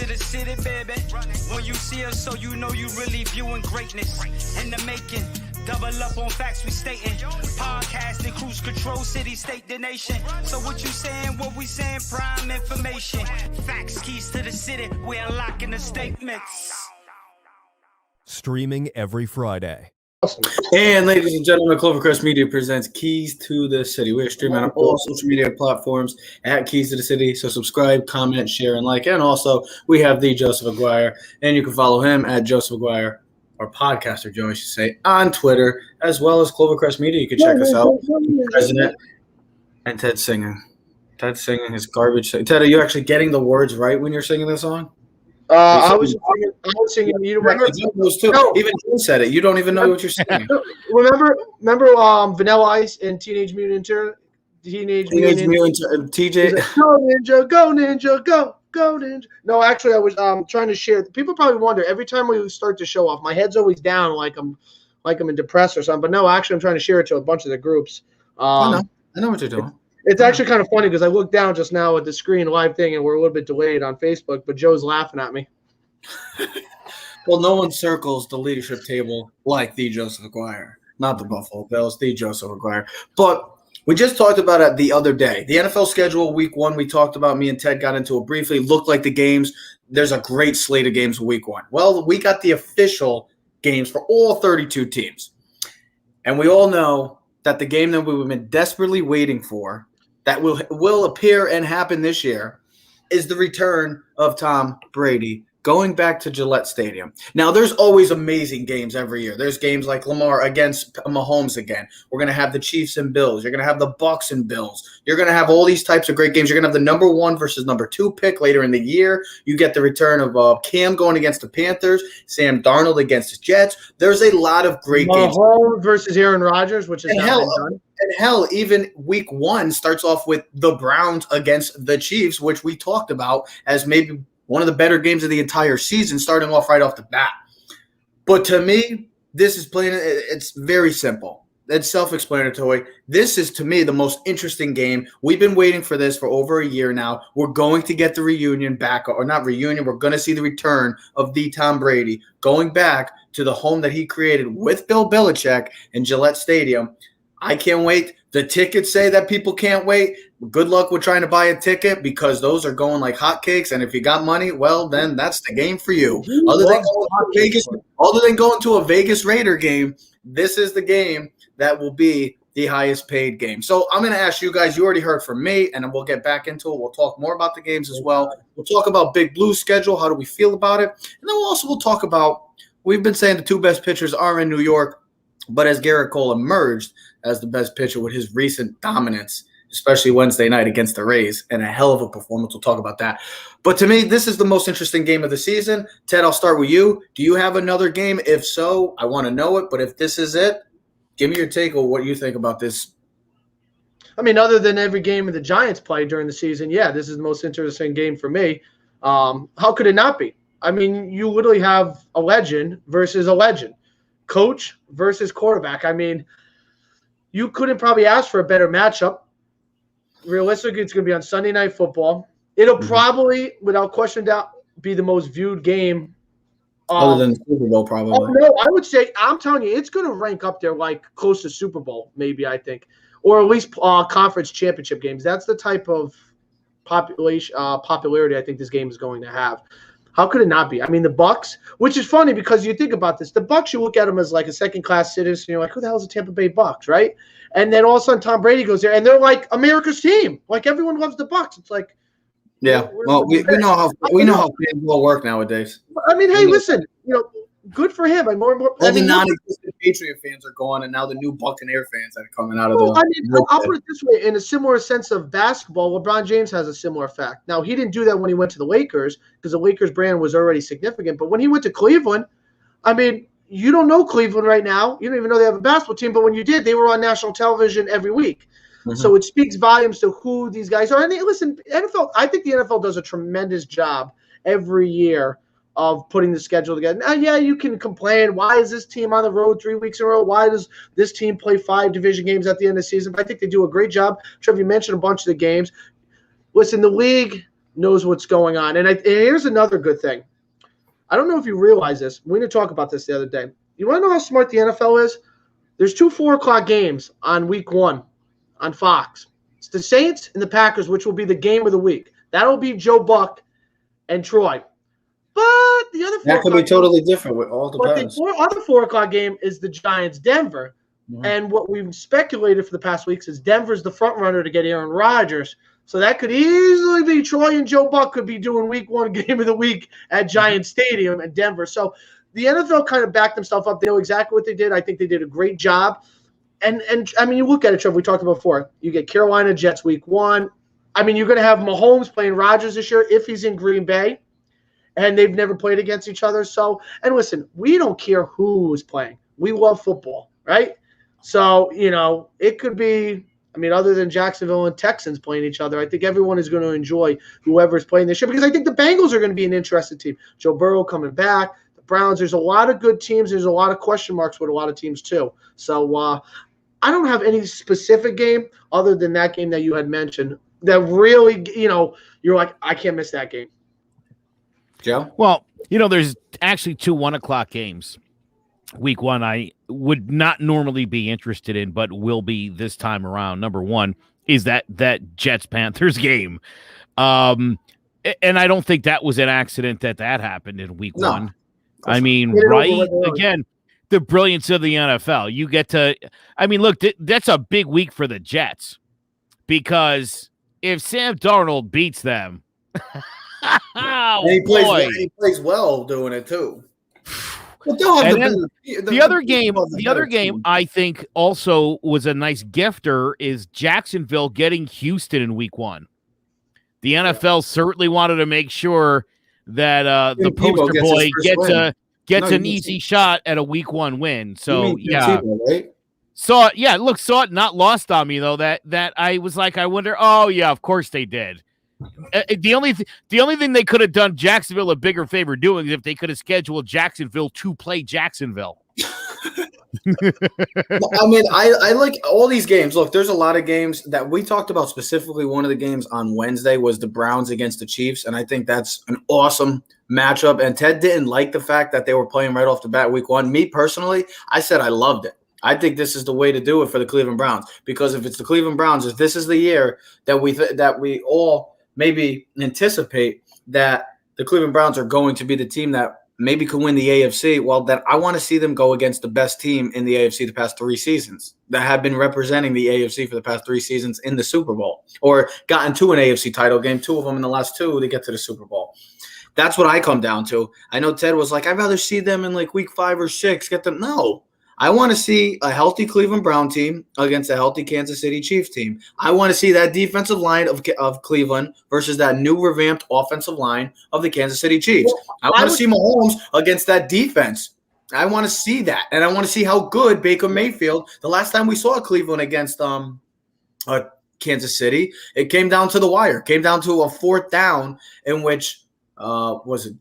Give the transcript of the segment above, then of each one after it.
to the city, baby. When you see us, so you know you really viewing greatness in the making. Double up on facts we stating. Podcasting, cruise control, city, state, the nation. So what you saying, what we saying, prime information. Facts, keys to the city, we unlocking the statements. Streaming every Friday. And ladies and gentlemen, Clovercrest Media presents Keys to the City. We are streaming on all social media platforms at Keys to the City. So subscribe, comment, share, and like. And also, we have the Joseph Aguirre. And you can follow him at Joseph Aguirre, or podcaster Joe, I should say, on Twitter, as well as Clovercrest Media. You can check us out. President and Ted singing. Ted singing his garbage. Ted, are you actually getting the words right when you're singing the song? I was singing. You remember? Those two. No. Even you said it. You don't even know what you're saying. Remember, Vanilla Ice and Teenage Mutant Ninja? Teenage Mutant TJ. Like, go Ninja, go Ninja, go Ninja. No, actually, I was trying to share. People probably wonder every time we start to show off, my head's always down, like I'm in depressed or something. But no, actually, I'm trying to share it to a bunch of the groups. I know what you're doing. It's actually kind of funny because I looked down just now at the screen live thing, and we're a little bit delayed on Facebook, but Joe's laughing at me. Well, no one circles the leadership table like the Joseph Aguirre. Not the Buffalo Bills, the Joseph Aguirre. But we just talked about it the other day. The NFL schedule, week one, we talked about, me and Ted got into it briefly, looked like the games. There's a great slate of games week one. Well, we got the official games for all 32 teams. And we all know that the game that we've been desperately waiting for, that will appear and happen this year, is the return of Tom Brady going back to Gillette Stadium. Now, there's always amazing games every year. There's games like Lamar against Mahomes again. We're going to have the Chiefs and Bills. You're going to have the Bucks and Bills. You're going to have all these types of great games. You're going to have the number 1 versus number 2 pick later in the year. You get the return of Cam going against the Panthers, Sam Darnold against the Jets. There's a lot of great games. Mahomes versus Aaron Rodgers, which is now done. And hell, even week one starts off with the Browns against the Chiefs, which we talked about as maybe one of the better games of the entire season, starting off right off the bat. But to me, this is playing. It's very simple. It's self-explanatory. This is, to me, the most interesting game. We've been waiting for this for over a year now. We're going to get the reunion back, or not reunion. We're going to see the return of the Tom Brady going back to the home that he created with Bill Belichick in Gillette Stadium. I can't wait. The tickets say that people can't wait. Good luck with trying to buy a ticket because those are going like hotcakes. And if you got money, well, then that's the game for you. Other than going to a Vegas Raider game, this is the game that will be the highest paid game. So I'm going to ask you guys. You already heard from me, and then we'll get back into it. We'll talk more about the games as well. We'll talk about Big Blue's schedule. How do we feel about it? And then we'll talk about, we've been saying the 2 best pitchers are in New York, but as Gerrit Cole emerged as the best pitcher with his recent dominance, especially Wednesday night against the Rays, and a hell of a performance. We'll talk about that. But to me, this is the most interesting game of the season. Ted, I'll start with you. Do you have another game? If so, I want to know it. But if this is it, give me your take on what you think about this. I mean, other than every game the Giants play during the season, yeah, this is the most interesting game for me. How could it not be? I mean, you literally have a legend versus a legend. Coach versus quarterback. I mean, you couldn't probably ask for a better matchup. Realistically, it's going to be on Sunday Night Football. It'll probably, without question, doubt, be the most viewed game. Other than the Super Bowl, probably. Oh, no, I would say, I'm telling you, it's going to rank up there like close to Super Bowl, maybe, I think. Or at least conference championship games. That's the type of popularity I think this game is going to have. How could it not be? I mean, the Bucks, which is funny because you think about this. The Bucks, you look at them as like a second-class citizen. You're like, who the hell is the Tampa Bay Bucks, right? And then all of a sudden Tom Brady goes there, and they're like America's team. Like everyone loves the Bucks. It's like, yeah. Well, we know how fans will work nowadays. I mean, hey, listen, good for him. And more. All the non-existent Patriot fans are gone, and now the new Buccaneer fans that are coming out of the. I mean, I'll put it this way: in a similar sense of basketball, LeBron James has a similar effect. Now, he didn't do that when he went to the Lakers because the Lakers brand was already significant. But when he went to Cleveland, I mean, you don't know Cleveland right now. You don't even know they have a basketball team. But when you did, they were on national television every week. Mm-hmm. So it speaks volumes to who these guys are. And listen, NFL. I think the NFL does a tremendous job every year of putting the schedule together. Now, yeah, you can complain. Why is this team on the road 3 weeks in a row? Why does this team play 5 division games at the end of the season? But I think they do a great job. Trevor, you mentioned a bunch of the games. Listen, the league, knows what's going on. And here's another good thing. I don't know if you realize this. We didn't talk about this the other day. You want to know how smart the NFL is? There's 2 4:00 games on week 1 on Fox. It's the Saints and the Packers, which will be the game of the week. That'll be Joe Buck and Troy. But the other 4 That could be totally different. It all depends. But the other 4:00 game is the Giants-Denver. Mm-hmm. And what we've speculated for the past weeks is Denver's the front runner to get Aaron Rodgers. So that could easily be Troy and Joe Buck could be doing week 1 game of the week at Giants Stadium in Denver. So the NFL kind of backed themselves up. They know exactly what they did. I think they did a great job. And I mean, you look at it, Trevor, we talked about before. You get Carolina Jets week 1. I mean, you're going to have Mahomes playing Rodgers this year if he's in Green Bay. And they've never played against each other. So, and listen, we don't care who is playing. We love football, right? So, it could be, I mean, other than Jacksonville and Texans playing each other, I think everyone is going to enjoy whoever's playing this year because I think the Bengals are going to be an interesting team. Joe Burrow coming back, the Browns, there's a lot of good teams. There's a lot of question marks with a lot of teams too. So I don't have any specific game other than that game that you had mentioned that really, you're like, I can't miss that game. Joe? Well, there's actually 2 1:00 games. Week 1 I would not normally be interested in, but will be this time around. Number 1 is that Jets-Panthers game. And I don't think that was an accident that happened in week 1. I mean, right? Again, the brilliance of the NFL. You get to – I mean, look, that's a big week for the Jets because if Sam Darnold beats them – he plays well doing it too. But the other game I think also was a nice gifter is Jacksonville getting Houston in week 1. The NFL certainly wanted to make sure that the poster boy gets an easy shot at a week 1 win. So yeah. Tebow, right? Saw it not lost on me though that I was like, I wonder, oh yeah, of course they did. The only thing they could have done Jacksonville a bigger favor doing is if they could have scheduled Jacksonville to play Jacksonville. I mean, I like all these games. Look, there's a lot of games that we talked about specifically. One of the games on Wednesday was the Browns against the Chiefs, and I think that's an awesome matchup. And Ted didn't like the fact that they were playing right off the bat week 1. Me personally, I said I loved it. I think this is the way to do it for the Cleveland Browns because if it's the Cleveland Browns, if this is the year that we all maybe anticipate that the Cleveland Browns are going to be the team that maybe could win the AFC, well, then I want to see them go against the best team in the AFC the past 3 seasons that have been representing the AFC for the past 3 seasons in the Super Bowl or gotten to an AFC title game, 2 of them in the last 2 to get to the Super Bowl. That's what I come down to. I know Ted was like, I'd rather see them in like week 5 or 6, get them. No. I want to see a healthy Cleveland Brown team against a healthy Kansas City Chiefs team. I want to see that defensive line of Cleveland versus that new revamped offensive line of the Kansas City Chiefs. I want to see Mahomes against that defense. I want to see that. And I want to see how good Baker Mayfield, the last time we saw Cleveland against Kansas City, it came down to the wire. It came down to a 4th down in which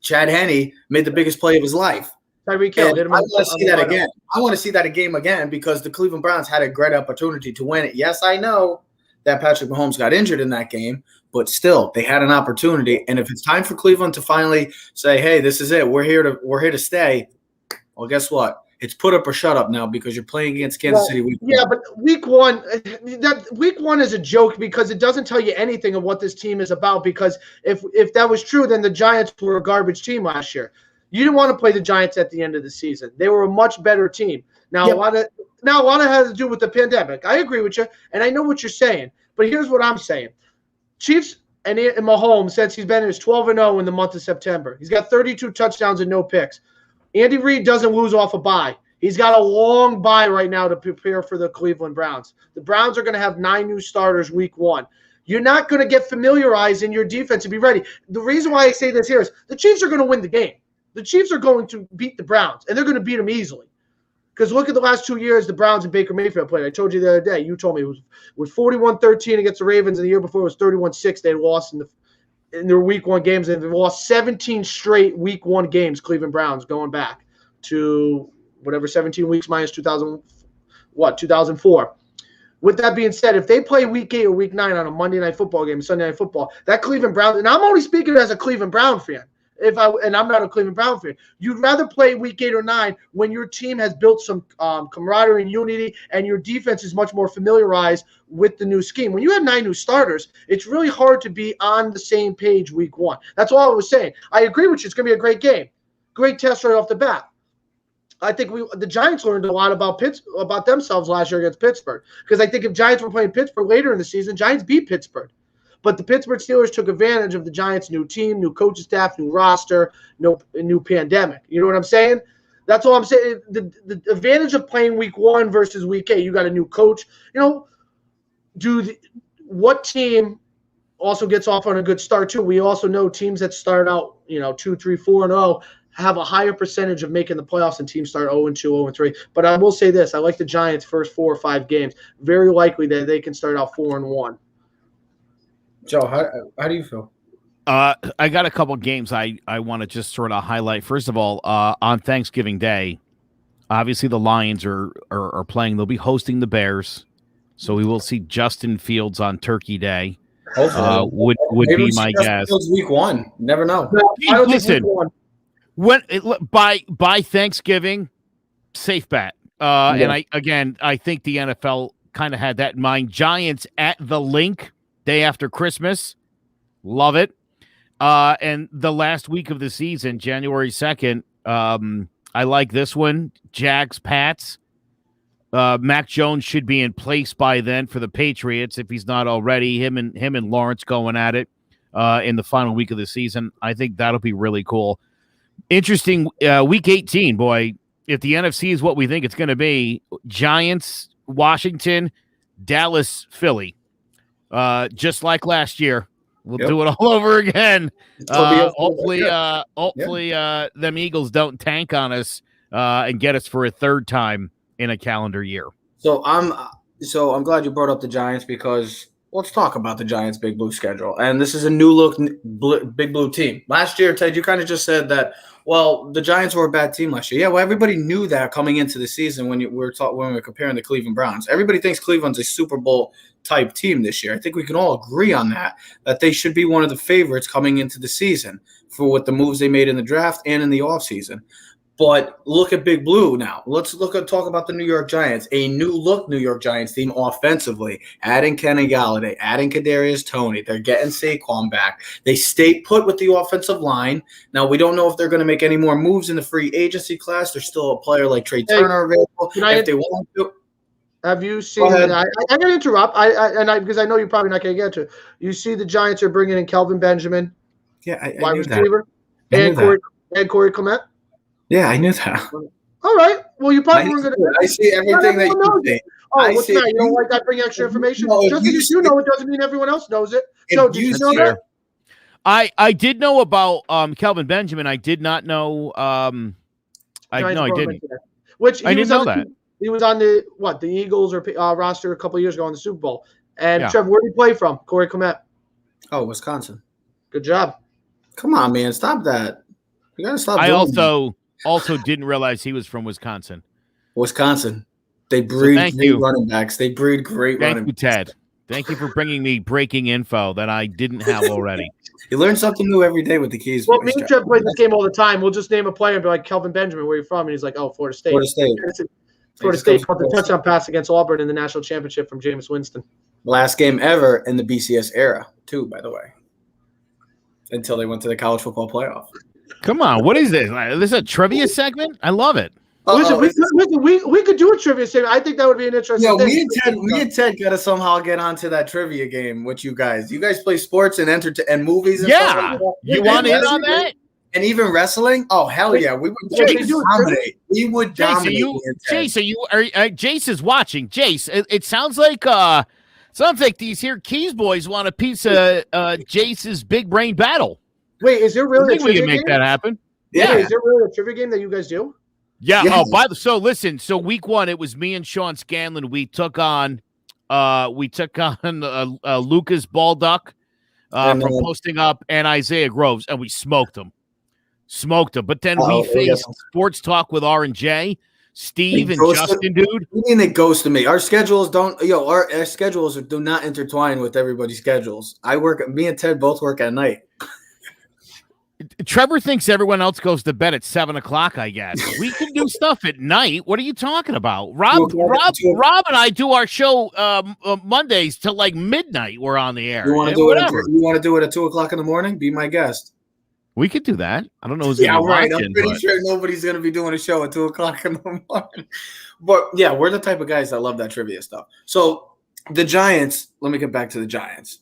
Chad Henne made the biggest play of his life. Tyreek Hill. I want to see that again. I want to see that game again because the Cleveland Browns had a great opportunity to win it. Yes, I know that Patrick Mahomes got injured in that game, but still, they had an opportunity. And if it's time for Cleveland to finally say, "Hey, this is it. We're here to stay," well, guess what? It's put up or shut up now because you're playing against Kansas City week 1. Yeah, but week 1 is a joke because it doesn't tell you anything of what this team is about. Because if that was true, then the Giants were a garbage team last year. You didn't want to play the Giants at the end of the season. They were a much better team. Now, a lot of has to do with the pandemic. I agree with you, and I know what you're saying. But here's what I'm saying. Chiefs and Mahomes, since he's been in his 12-0 in the month of September, he's got 32 touchdowns and no picks. Andy Reid doesn't lose off a bye. He's got a long bye right now to prepare for the Cleveland Browns. The Browns are going to have 9 new starters week 1. You're not going to get familiarized in your defense to be ready. The reason why I say this here is the Chiefs are going to win the game. The Chiefs are going to beat the Browns, and they're going to beat them easily. Because look at the last 2 years the Browns and Baker Mayfield played. I told you the other day. You told me it was 41-13 against the Ravens, and the year before it was 31-6. They lost in their week 1 games, and they lost 17 straight week 1 games, Cleveland Browns, going back to whatever 17 weeks minus 2004. With that being said, if they play week 8 or week 9 on a Monday Night Football game, Sunday Night Football, that Cleveland Browns, and I'm only speaking as a Cleveland Brown fan. And I'm not a Cleveland Brown fan. You'd rather play week 8 or 9 when your team has built some camaraderie and unity, and your defense is much more familiarized with the new scheme. When you have 9 new starters, it's really hard to be on the same page week 1. That's all I was saying. I agree with you. It's going to be a great game. Great test right off the bat. I think the Giants learned a lot about themselves last year against Pittsburgh, because I think if Giants were playing Pittsburgh later in the season, Giants beat Pittsburgh. But the Pittsburgh Steelers took advantage of the Giants' new team, new coaching staff, new roster, new pandemic. You know what I'm saying? That's all I'm saying. The advantage of playing week 1 versus week 8, you got a new coach. What team also gets off on a good start too? We also know teams that start out 2, 3, 4, and 0 have a higher percentage of making the playoffs than teams start 0-2, 0-3. But I will say this: I like the Giants' first 4 or 5 games. Very likely that they can start out 4-1. Joe, how do you feel? I got a couple games I want to just sort of highlight. First of all, on Thanksgiving Day, obviously the Lions are playing. They'll be hosting the Bears, so we will see Justin Fields on Turkey Day. Would be my guess. Fields week 1. Never know. No, I don't Listen, think by Thanksgiving, safe bet. And I think the NFL kind of had that in mind. Giants at the Link day after Christmas, love it. And the last week of the season, January 2nd, I like this one. Jags Pats. Mac Jones should be in place by then for the Patriots if he's not already. Him and Lawrence going at it in the final week of the season. I think that'll be really cool. Interesting. Week 18, boy. If the NFC is what we think it's going to be, Giants, Washington, Dallas, Philly. Just like last year, we'll do it all over again. Hopefully, them Eagles don't tank on us and get us for a third time in a calendar year. So I'm glad you brought up the Giants, because let's talk about the Giants' Big Blue schedule. And this is a new look Big Blue team. Last year, Ted, you kind of just said that, well, the Giants were a bad team last year. Yeah, well, everybody knew that coming into the season when we were comparing the Cleveland Browns. Everybody thinks Cleveland's a Super Bowl type team this year. I think we can all agree on that they should be one of the favorites coming into the season for what the moves they made in the draft and in the offseason. But look at Big Blue now. Let's talk about the New York Giants, a new look New York Giants team offensively, adding Kenny Galladay, adding Kadarius Toney. They're getting Saquon back. They stay put with the offensive line. Now, we don't know if they're going to make any more moves in the free agency class. There's still a player like Trey Turner available if they want to. Have you seen? I got to interrupt. Because I know you're probably not going to get to it. You see, the Giants are bringing in Kelvin Benjamin, wide receiver, and Corey Clement. Yeah, I knew that. All right. Well, you probably were going to. I see everything that you say. Oh, what's that? You don't like that? Bring extra information. Just because you know it doesn't mean everyone else knows it. So, did you know that? I did know about Kelvin Benjamin. I did not know. I didn't. I didn't know that. He was on the Eagles roster a couple of years ago in the Super Bowl. And Trevor, where did he play from? Corey Clement. Oh, Wisconsin. Good job. Come on, man, stop that. You gotta stop. I also didn't realize he was from Wisconsin. Wisconsin. They breed new running backs. They breed great running backs. Thank you, Ted. Thank you for bringing me breaking info that I didn't have already. You learn something new every day with the Keys. Well, me and Trev play this game all the time. We'll just name a player and be like, Kelvin Benjamin, where are you from? And he's like, oh, Florida State. Florida State caught the touchdown pass against Auburn in the national championship from Jameis Winston. Last game ever in the BCS era, too, by the way. Until they went to the college football playoff. Come on, what is this? This is a trivia segment? I love it. Listen, we could do a trivia segment. I think that would be an interesting thing. Me and Ted got to somehow get onto that trivia game with you guys. You guys play sports and and movies and stuff like that? You want in on that? And even wrestling? Oh, hell yeah. We would dominate. We would dominate. Jace is watching. Jace, it sounds like these here Keys boys want a piece of Jace's big brain battle. Wait, is there really a trivia game? We can make that happen. Yeah. Is there really a trivia game that you guys do? Yeah. Yes. So week 1, it was me and Sean Scanlon. We took on Lucas Balduck from Posting Up and Isaiah Groves, and we smoked them. But then we faced Sports Talk with R&J. Steve and ghosted- Justin, dude. What do you mean they ghosted me? Our schedules don't. Our schedules do not intertwine with everybody's schedules. Me and Ted both work at night. Trevor thinks everyone else goes to bed at 7 o'clock. I guess we can do stuff at night. What are you talking about? Rob and I do our show Mondays till like midnight. We're on the air. You want to do it? You want to do it at 2 o'clock in the morning? Be my guest. We could do that. I don't know who's going to be watching. I'm pretty sure nobody's going to be doing a show at 2 o'clock in the morning. But yeah, we're the type of guys that love that trivia stuff. So the Giants. Let me get back to the Giants.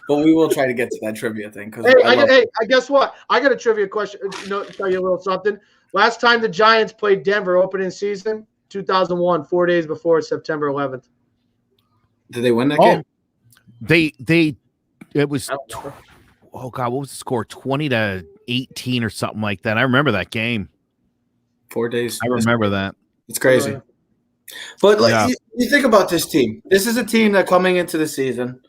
But we will try to get to that trivia thing. I guess what? I got a trivia question. Tell you a little something. Last time the Giants played Denver opening season, 2001, 4 days before September 11th. Did they win that game? It was. Oh God, what was the score? 20-18 or something like that. I remember that game. 4 days. I remember that. It's crazy. But you think about this team. This is a team that coming into the season.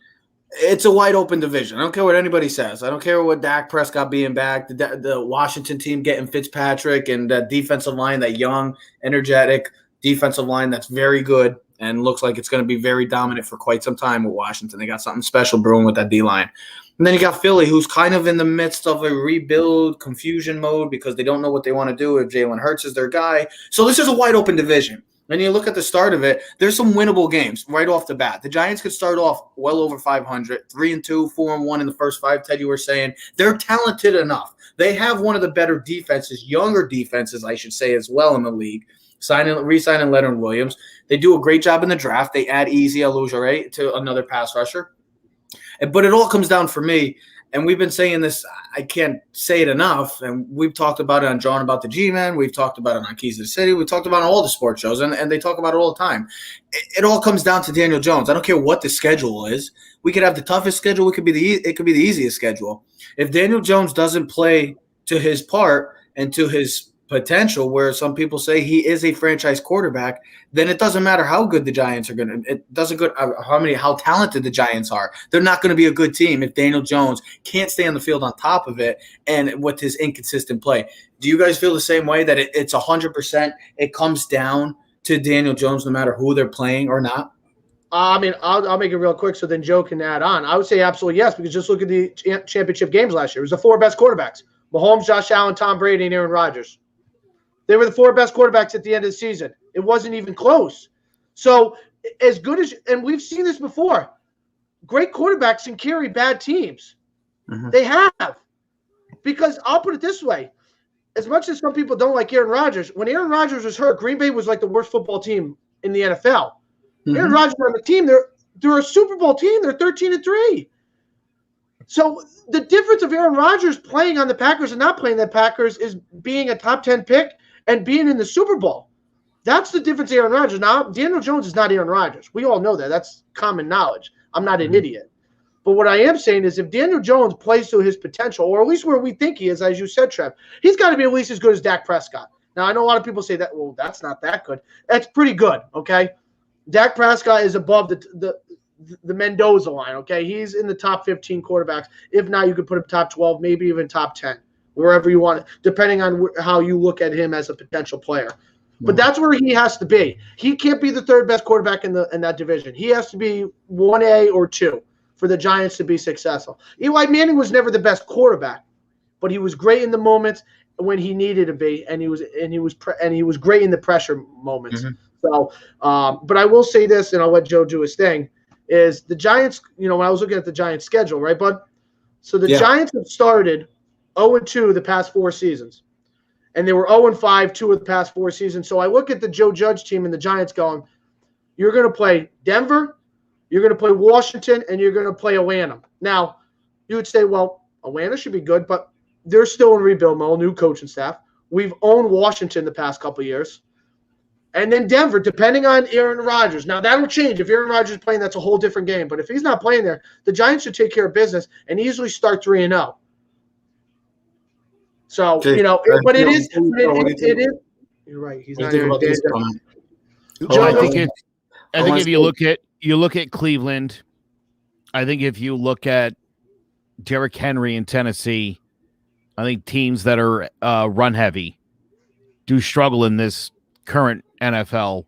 It's a wide open division. I don't care what anybody says. I don't care what Dak Prescott being back, the Washington team getting Fitzpatrick, and that defensive line, that young, energetic defensive line that's very good and looks like it's going to be very dominant for quite some time with Washington. They got something special brewing with that D-line. And then you got Philly, who's kind of in the midst of a rebuild confusion mode because they don't know what they want to do if Jalen Hurts is their guy. So this is a wide open division. And you look at the start of it, there's some winnable games right off the bat. The Giants could start off well over 500, 3-2, 4-1 in the first 5. Ted, you were saying they're talented enough. They have one of the better defenses, younger defenses, I should say, as well in the league. Re-signing Leonard Williams. They do a great job in the draft. They add Easy Alugere to another pass rusher. But it all comes down for me. And we've been saying this, I can't say it enough, and we've talked about it on John About the G-Men. We've talked about it on Keys to the City. We've talked about it on all the sports shows, and they talk about it all the time. It all comes down to Daniel Jones. I don't care what the schedule is. We could have the toughest schedule. It could be the easiest schedule. If Daniel Jones doesn't play to his part and to his potential, where some people say he is a franchise quarterback, then it doesn't matter how good the Giants are going to. It doesn't good how talented the Giants are. They're not going to be a good team if Daniel Jones can't stay on the field on top of it and with his inconsistent play. Do you guys feel the same way that it's 100%? It comes down to Daniel Jones, no matter who they're playing or not. I mean, I'll make it real quick so then Joe can add on. I would say absolutely yes, because just look at the championship games last year. It was the 4 best quarterbacks: Mahomes, Josh Allen, Tom Brady, and Aaron Rodgers. They were the 4 best quarterbacks at the end of the season. It wasn't even close. So as good as – and we've seen this before. Great quarterbacks can carry bad teams. Mm-hmm. They have. Because I'll put it this way. As much as some people don't like Aaron Rodgers, when Aaron Rodgers was hurt, Green Bay was like the worst football team in the NFL. Mm-hmm. Aaron Rodgers on the team, they're a Super Bowl team. They're 13-3. So the difference of Aaron Rodgers playing on the Packers and not playing the Packers is being a top 10 pick and being in the Super Bowl. That's the difference, Aaron Rodgers. Now, Daniel Jones is not Aaron Rodgers. We all know that. That's common knowledge. I'm not an idiot. But what I am saying is if Daniel Jones plays to his potential, or at least where we think he is, as you said, Trev, he's got to be at least as good as Dak Prescott. Now, I know a lot of people say that, well, that's not that good. That's pretty good, okay? Dak Prescott is above the Mendoza line, okay? He's in the top 15 quarterbacks. If not, you could put him top 12, maybe even top 10. Wherever you want, depending on how you look at him as a potential player. But that's where he has to be. He can't be the 3rd best quarterback in that division. He has to be 1A or 2 for the Giants to be successful. Eli Manning was never the best quarterback, but he was great in the moments when he needed to be, and he was great in the pressure moments. Mm-hmm. So, but I will say this, and I'll let Joe do his thing, is the Giants, when I was looking at the Giants schedule, right, bud? So the Giants have started 0-2 the past 4 seasons. And they were 0-5 2 of the past 4 seasons. So I look at the Joe Judge team and the Giants going, you're going to play Denver, you're going to play Washington, and you're going to play Atlanta. Now, you would say, well, Atlanta should be good, but they're still in rebuild mode, new coaching staff. We've owned Washington the past couple of years. And then Denver, depending on Aaron Rodgers. Now, that'll change. If Aaron Rodgers is playing, that's a whole different game. But if he's not playing there, the Giants should take care of business and easily start 3-0. So, but it is. You're right. He's not Aaron Rodgers. I think if you look at Cleveland, I think if you look at Derrick Henry in Tennessee, I think teams that are run heavy do struggle in this current NFL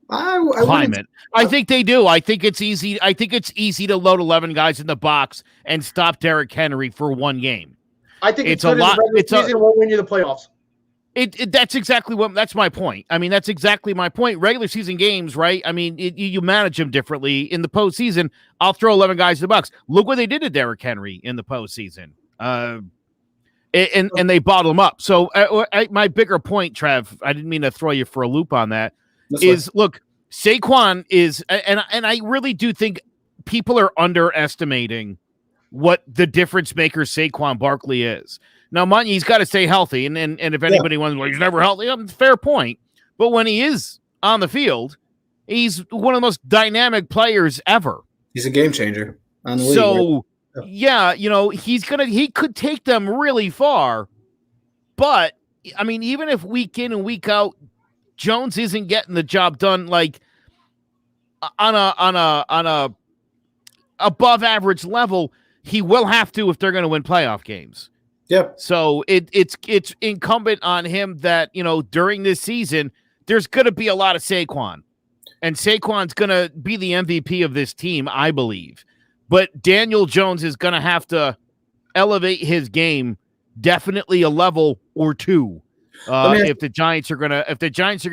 I climate. I think they do. I think it's easy. I think it's easy to load 11 guys in the box and stop Derrick Henry for one game. I think It's it's good a lot- in the regular it's a- season won't win you the playoffs. That's my point. I mean, that's exactly my point. Regular season games, right? I mean, you manage them differently. In the postseason, I'll throw 11 guys in the box. Look what they did to Derrick Henry in the postseason. And they bottle him up. So my bigger point, Trev, I didn't mean to throw you for a loop on that, look, Saquon is, and I really do think people are underestimating what the difference maker Saquon Barkley is. Now, mind you, he's got to stay healthy, and if anybody wants, well, he's never healthy, fair point. But when he is on the field, he's one of the most dynamic players ever. He's a game changer on the league. So, yeah, he could take them really far. But I mean, even if week in and week out, Jones isn't getting the job done like on a above average level, he will have to if they're going to win playoff games. Yep. So it's incumbent on him that, during this season, there's going to be a lot of Saquon. And Saquon's going to be the MVP of this team, I believe. But Daniel Jones is going to have to elevate his game definitely a level or two if the Giants are going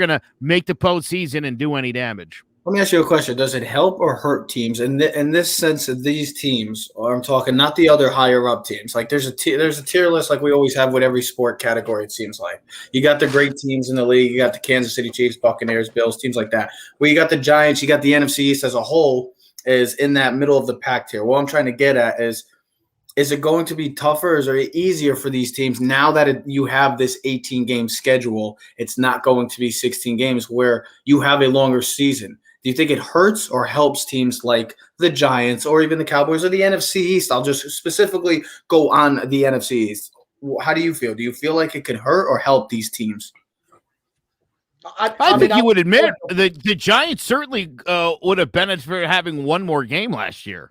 to make the postseason and do any damage. Let me ask you a question. Does it help or hurt teams in this sense of these teams, or I'm talking not the other higher up teams? Like there's a tier list like we always have with every sport category, it seems like. You got the great teams in the league. You got the Kansas City Chiefs, Buccaneers, Bills, teams like that. Well, you got the Giants. You got the NFC East as a whole is in that middle of the pack tier. What I'm trying to get at is it going to be tougher or is it easier for these teams now that you have this 18-game schedule? It's not going to be 16 games where you have a longer season. Do you think it hurts or helps teams like the Giants or even the Cowboys or the NFC East? I'll just specifically go on the NFC East. How do you feel? Do you feel like it could hurt or help these teams? I think you would admit the Giants certainly would have benefited for having one more game last year.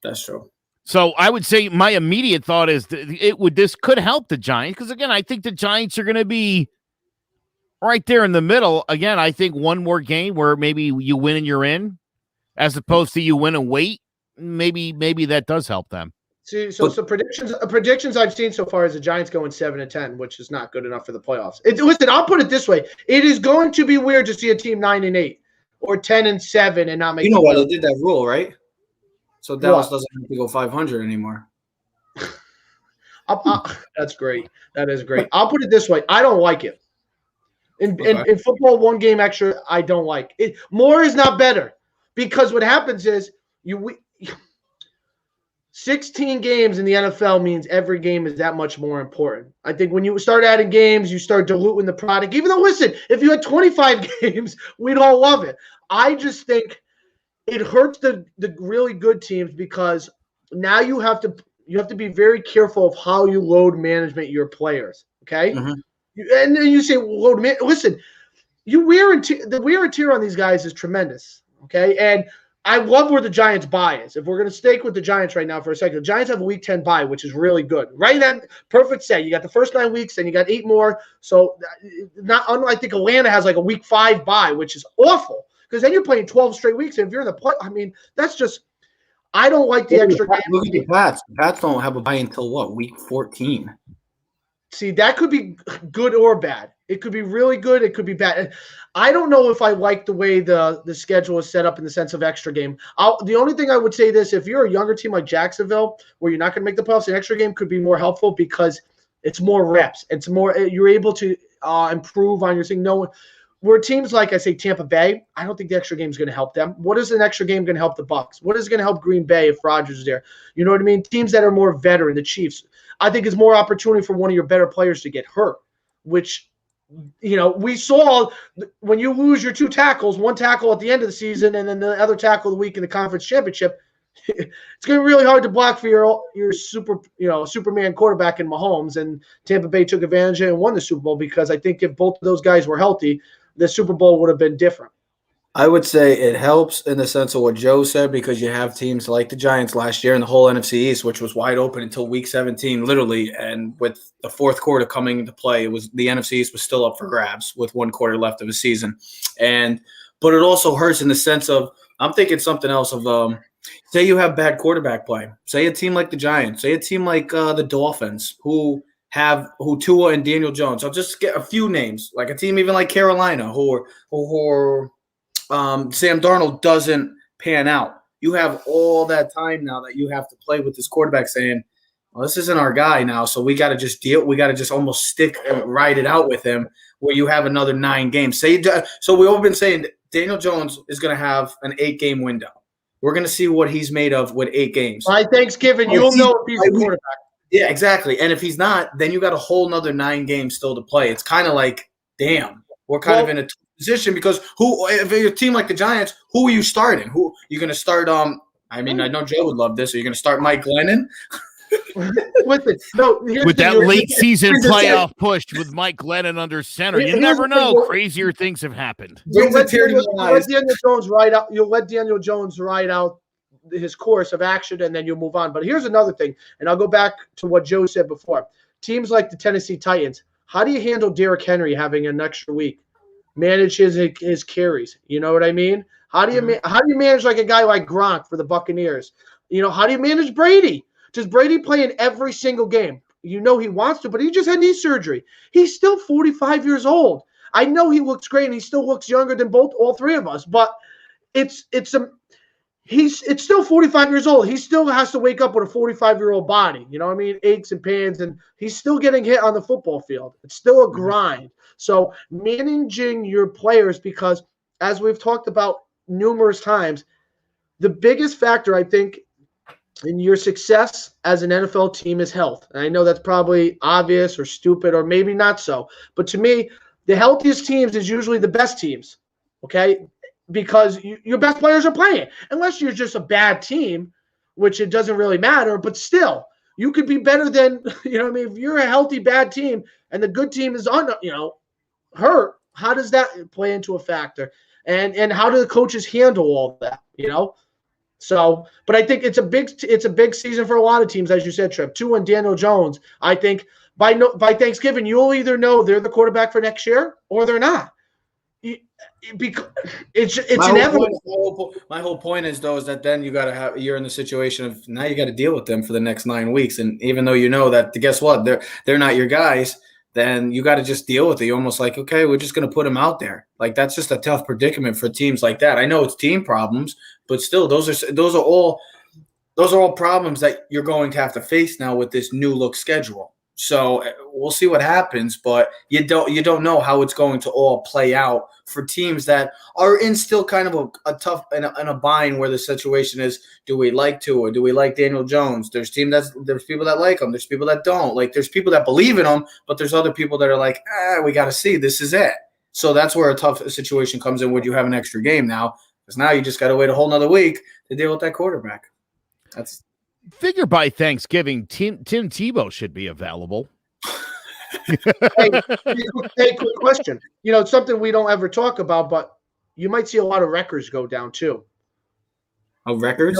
That's true. So I would say my immediate thought is this could help the Giants because, again, I think the Giants are going to be right there in the middle. Again, I think one more game where maybe you win and you're in, as opposed to you win and wait. Maybe that does help them. See, so predictions I've seen so far is the Giants going 7-10, which is not good enough for the playoffs. Listen, I'll put it this way: it is going to be weird to see a team 9-8 or 10-7 and not make. You know why they did that rule, right? So Dallas doesn't have to go 500 anymore. That's great. That is great. I'll put it this way: I don't like it. In football, one game extra, I don't like it. More is not better because what happens is 16 games in the NFL means every game is that much more important. I think when you start adding games, you start diluting the product. Even though, listen, if you had 25 games, we'd all love it. I just think it hurts the really good teams because now you have to be very careful of how you load management your players. Okay. Mm-hmm. And then you say, listen, the wear and tear on these guys is tremendous, okay? And I love where the Giants' bye is. If we're going to stake with the Giants right now for a second, the Giants have a Week 10 bye, which is really good. Right then, perfect set. You got the first 9 weeks, and you got 8 more. So not unlike, I think Atlanta has like a Week 5 bye, which is awful because then you're playing 12 straight weeks. And if you're in the play, I mean, that's just – I don't like the extra game. Look at the Pats. The Pats don't have a bye until what, Week 14? See, that could be good or bad. It could be really good. It could be bad. I don't know if I like the way the schedule is set up in the sense of extra game. The only thing I would say this, if you're a younger team like Jacksonville, where you're not going to make the playoffs, an extra game could be more helpful because it's more reps. It's more you're able to improve on your thing. Where teams like, I say, Tampa Bay, I don't think the extra game is going to help them. What is an extra game going to help the Bucs? What is going to help Green Bay if Rodgers is there? You know what I mean? Teams that are more veteran, the Chiefs. I think it's more opportunity for one of your better players to get hurt, which, we saw when you lose your 2 tackles, 1 tackle at the end of the season and then the other tackle of the week in the conference championship, it's going to be really hard to block for your Superman quarterback in Mahomes. And Tampa Bay took advantage of it and won the Super Bowl because I think if both of those guys were healthy, the Super Bowl would have been different. I would say it helps in the sense of what Joe said because you have teams like the Giants last year and the whole NFC East, which was wide open until Week 17, literally. And with the fourth quarter coming into play, the NFC East was still up for grabs with 1 quarter left of the season. But it also hurts in the sense of I'm thinking something else of say you have bad quarterback play. Say a team like the Giants. Say a team like the Dolphins who Tua and Daniel Jones. I'll just get a few names, like a team even like Carolina who Sam Darnold doesn't pan out. You have all that time now that you have to play with this quarterback saying, well, this isn't our guy now, so we got to just we got to just almost stick and ride it out with him where you have another 9 games. So we've all been saying Daniel Jones is going to have an 8-game window. We're going to see what he's made of with 8 games. By Thanksgiving, you'll know if he's the quarterback. Yeah, exactly. And if he's not, then you got a whole nother 9 games still to play. It's kind of like, damn, we're kind of in a position because if you're a team like the Giants, who are you starting? Who you're going to start? I know Joe would love this. Are you going to start Mike Glennon? With that late season playoff push with Mike Glennon under center, you never know. Crazier things have happened. You'll let Daniel Jones ride out. You'll let Daniel Jones ride out his course of action, and then you'll move on. But here's another thing, and I'll go back to what Joe said before. Teams like the Tennessee Titans, how do you handle Derrick Henry having an extra week? Manage his carries. You know what I mean? How do you manage like a guy like Gronk for the Buccaneers? How do you manage Brady? Does Brady play in every single game? He wants to, but he just had knee surgery. He's still 45 years old. I know he looks great, and he still looks younger than all 3 of us, but it's still 45 years old. He still has to wake up with a 45-year-old body. You know what I mean? Aches and pains, and he's still getting hit on the football field. It's still a grind. So managing your players, because as we've talked about numerous times, the biggest factor, I think, in your success as an NFL team is health. And I know that's probably obvious or stupid or maybe not so. But to me, the healthiest teams is usually the best teams, okay? Because your best players are playing. Unless you're just a bad team, which it doesn't really matter. But still, you could be better than, if you're a healthy bad team and the good team is hurt, how does that play into a factor? And how do the coaches handle all that, So, but I think it's a big season for a lot of teams, as you said, Trev. Tua and Daniel Jones, I think by Thanksgiving, you'll either know they're the quarterback for next year or they're not. Because it's inevitable. My whole point is that then you're in the situation of now you got to deal with them for the next 9 weeks, and even though that guess what they're not your guys, then you got to just deal with it. You're almost like, okay, we're just going to put them out there. Like that's just a tough predicament for teams like that. I know it's team problems, but still, those are all problems that you're going to have to face now with this new look schedule. So we'll see what happens, but you don't know how it's going to all play out for teams that are in still kind of a tough and a bind where the situation is: do we like Tua? Do we like Daniel Jones? There's people that like him. There's people that don't. Like there's people that believe in him, but there's other people that are like, we got to see. This is it. So that's where a tough situation comes in when you have an extra game now, because now you just got to wait a whole nother week to deal with that quarterback. That's. Figure by Thanksgiving, Tim Tebow should be available. Hey, quick question. It's something we don't ever talk about, but you might see a lot of records go down too. Oh, records?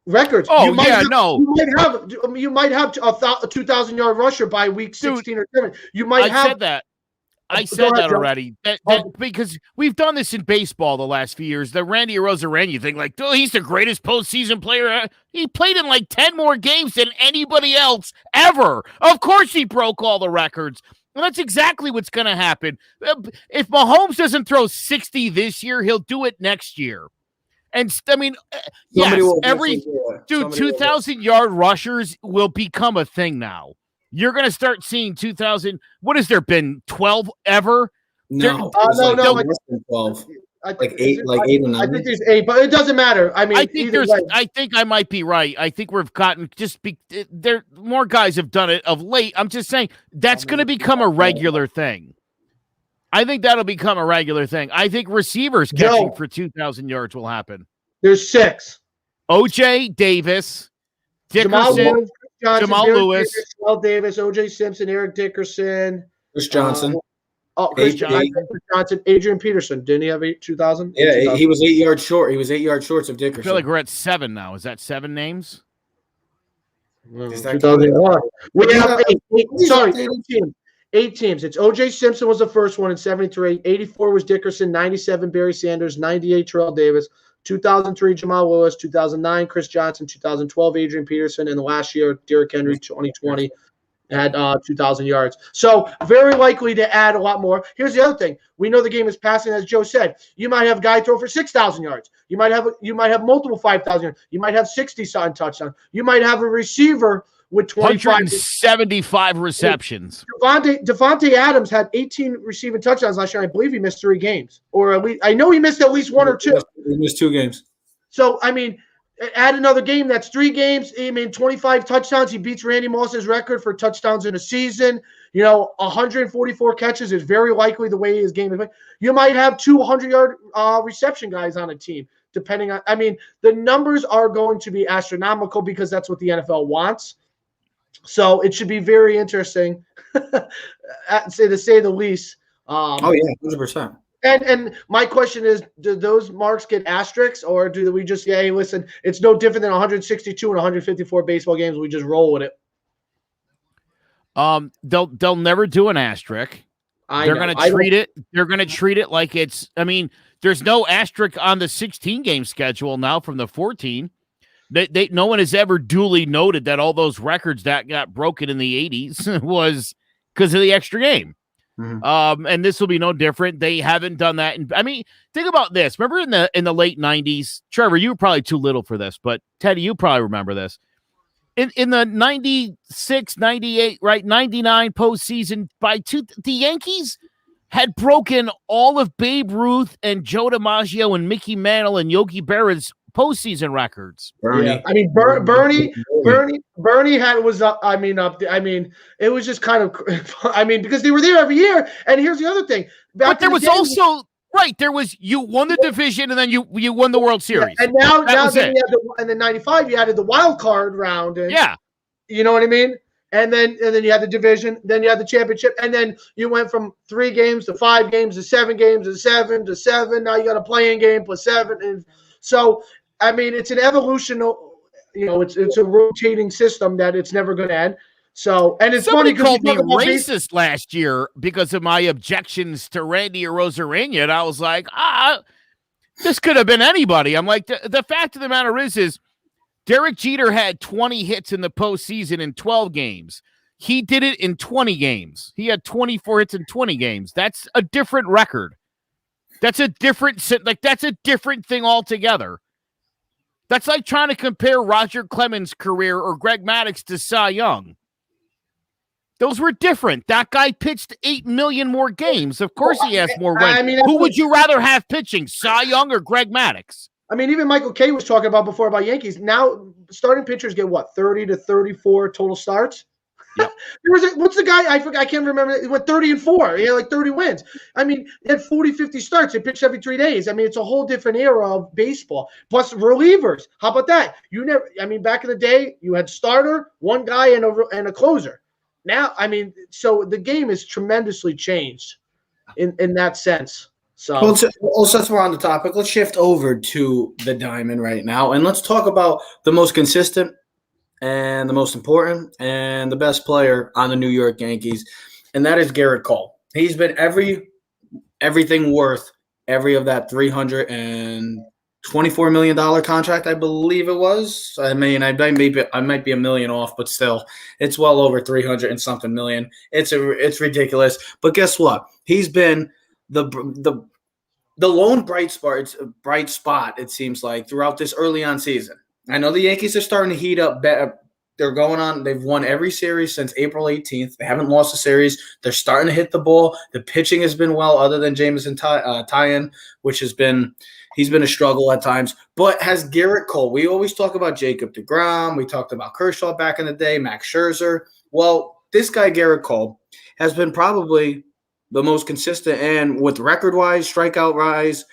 Records. Oh, You might have a 2,000-yard rusher by week 16 or 7. I said that already. Because we've done this in baseball the last few years. The Randy Arozarena, you think he's the greatest postseason player. He played in 10 more games than anybody else ever. Of course he broke all the records. And that's exactly what's going to happen. If Mahomes doesn't throw 60 this year, he'll do it next year. And yes, 2,000-yard rushers will become a thing now. You're going to start seeing 2,000. What has there been? 12 ever? No, no. 12. Like 8 or 9. I think there's 8, but it doesn't matter. I think I might be right. I think we've gotten there. More guys have done it of late. I'm just saying that's going to become a regular thing. I think that'll become a regular thing. I think receivers catching for 2,000 yards will happen. There's 6. O.J. Davis, Dickerson. Jamal Lewis, Davis, O.J. Simpson, Eric Dickerson, Chris Johnson. Oh, Chris Eight. Johnson, Adrian Peterson. Didn't he have 2,000? Yeah, he was 8 yards short. He was 8 yards short of Dickerson. I feel like we're at 7 now. Is that 7 names? Is that 2001. We have Sorry, 8 teams. It's O.J. Simpson was the first one in 73. 84 was Dickerson. 97, Barry Sanders. 98, Terrell Davis. 2003, Jamal Willis. 2009, Chris Johnson. 2012, Adrian Peterson. And the last year, Derrick Henry, 2020. Had 2,000 yards. So very likely to add a lot more. Here's the other thing. We know the game is passing, as Joe said. You might have a guy throw for 6,000 yards. You might have multiple 5,000 yards. You might have 60-something touchdowns. You might have a receiver with 175 receptions. Devontae Adams had 18 receiving touchdowns last year. I believe he missed 3 games. Or at least I know he missed at least 1 or 2. He missed 2 games. So, I mean, add another game. That's 3 games. I mean, 25 touchdowns. He beats Randy Moss's record for touchdowns in a season. 144 catches is very likely the way his game is played. You might have 200-yard reception guys on a team, depending on – I mean, the numbers are going to be astronomical because that's what the NFL wants. So it should be very interesting, to say the least. Oh, yeah, 100%. And my question is, do those marks get asterisks, or do we just say, hey, listen, it's no different than 162 and 154 baseball games. We just roll with it. They'll never do an asterisk. They're going to treat it. They're going to treat it like it's. I mean, there's no asterisk on the 16 game schedule now from the 14. No one has ever duly noted that all those records that got broken in the 80s was because of the extra game. Mm-hmm. And this will be no different. They haven't done that. And I mean, think about this. Remember in the late 90s, Trevor, you were probably too little for this, but Teddy, you probably remember this. In the 96, 98, right, 99 postseason, the Yankees had broken all of Babe Ruth and Joe DiMaggio and Mickey Mantle and Yogi Berra's postseason records. Bernie. Yeah. I mean, Bernie had was up. I mean, it was just kind of. I mean, because they were there every year. And here's the other thing. But there was also there was you won the division and then you won the World Series. Yeah, and now then and then 95 you added the wild card round. And, yeah, you know what I mean. And then you had the division, then you had the championship, and then you went from 3 games to 5 games to 7 games to 7 to 7. Now you got a playing game plus 7, and so. I mean, it's an evolution. It's a rotating system that it's never going to end. So, and it's Somebody funny because called me racist last year because of my objections to Randy Arozarena, and I was like, this could have been anybody. I'm like, the fact of the matter is Derek Jeter had 20 hits in the postseason in 12 games. He did it in 20 games. He had 24 hits in 20 games. That's a different record. That's a different thing altogether. That's like trying to compare Roger Clemens' career or Greg Maddux to Cy Young. Those were different. That guy pitched 8 million more games. Of course he has more wins. I mean, who would you rather have pitching, Cy Young or Greg Maddux? I mean, even Michael Kay was talking about before about Yankees. Now starting pitchers get 30 to 34 total starts? Yep. What's the guy? I can't remember. He went 30-4. He had like 30 wins. I mean, he had 40, 50 starts. He pitched every 3 days. I mean, it's a whole different era of baseball. Plus relievers. How about that? Back in the day, you had starter, one guy, and a closer. Now, I mean, so the game is tremendously changed in that sense. So, well, since we're on the topic, let's shift over to the diamond right now, and let's talk about the most consistent and the most important and the best player on the New York Yankees, and that is Gerrit Cole. He's been everything worth every of that $324 million contract, I believe it was. I mean, I might be a million off, but still, it's well over 300 and something million. It's ridiculous. But guess what? He's been the lone bright spot. It seems like throughout this early on season. I know the Yankees are starting to heat up. They're going on. They've won every series since April 18th. They haven't lost a series. They're starting to hit the ball. The pitching has been well, other than Jameson Taillon, which he's been a struggle at times. But has Gerrit Cole? We always talk about Jacob deGrom. We talked about Kershaw back in the day, Max Scherzer. Well, this guy Gerrit Cole has been probably the most consistent, and with record-wise, strikeout-wise,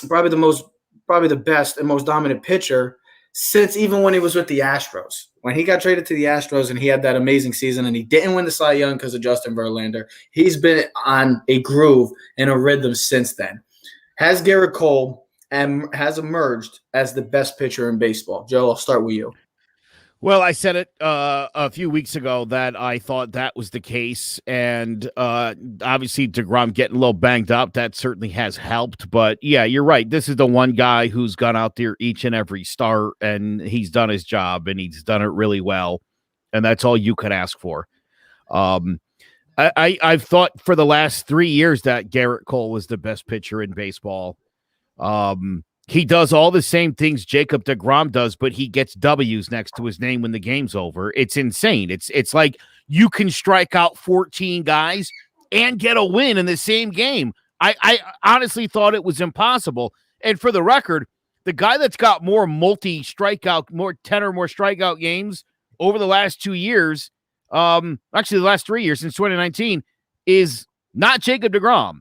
probably the best and most dominant pitcher since even when he was with the Astros. When he got traded to the Astros and he had that amazing season and he didn't win the Cy Young because of Justin Verlander, he's been on a groove and a rhythm since then. Has Gerrit Cole has emerged as the best pitcher in baseball? Joe, I'll start with you. Well, I said it a few weeks ago that I thought that was the case, and obviously DeGrom getting a little banged up, that certainly has helped. But, yeah, you're right. This is the one guy who's gone out there each and every start, and he's done his job, and he's done it really well, and that's all you could ask for. I've thought for the last 3 years that Gerrit Cole was the best pitcher in baseball. He does all the same things Jacob deGrom does, but he gets W's next to his name when the game's over. It's insane. It's like you can strike out 14 guys and get a win in the same game. I honestly thought it was impossible. And for the record, the guy that's got more 10 or more strikeout games over the last 2 years, actually the last 3 years since 2019, is not Jacob deGrom.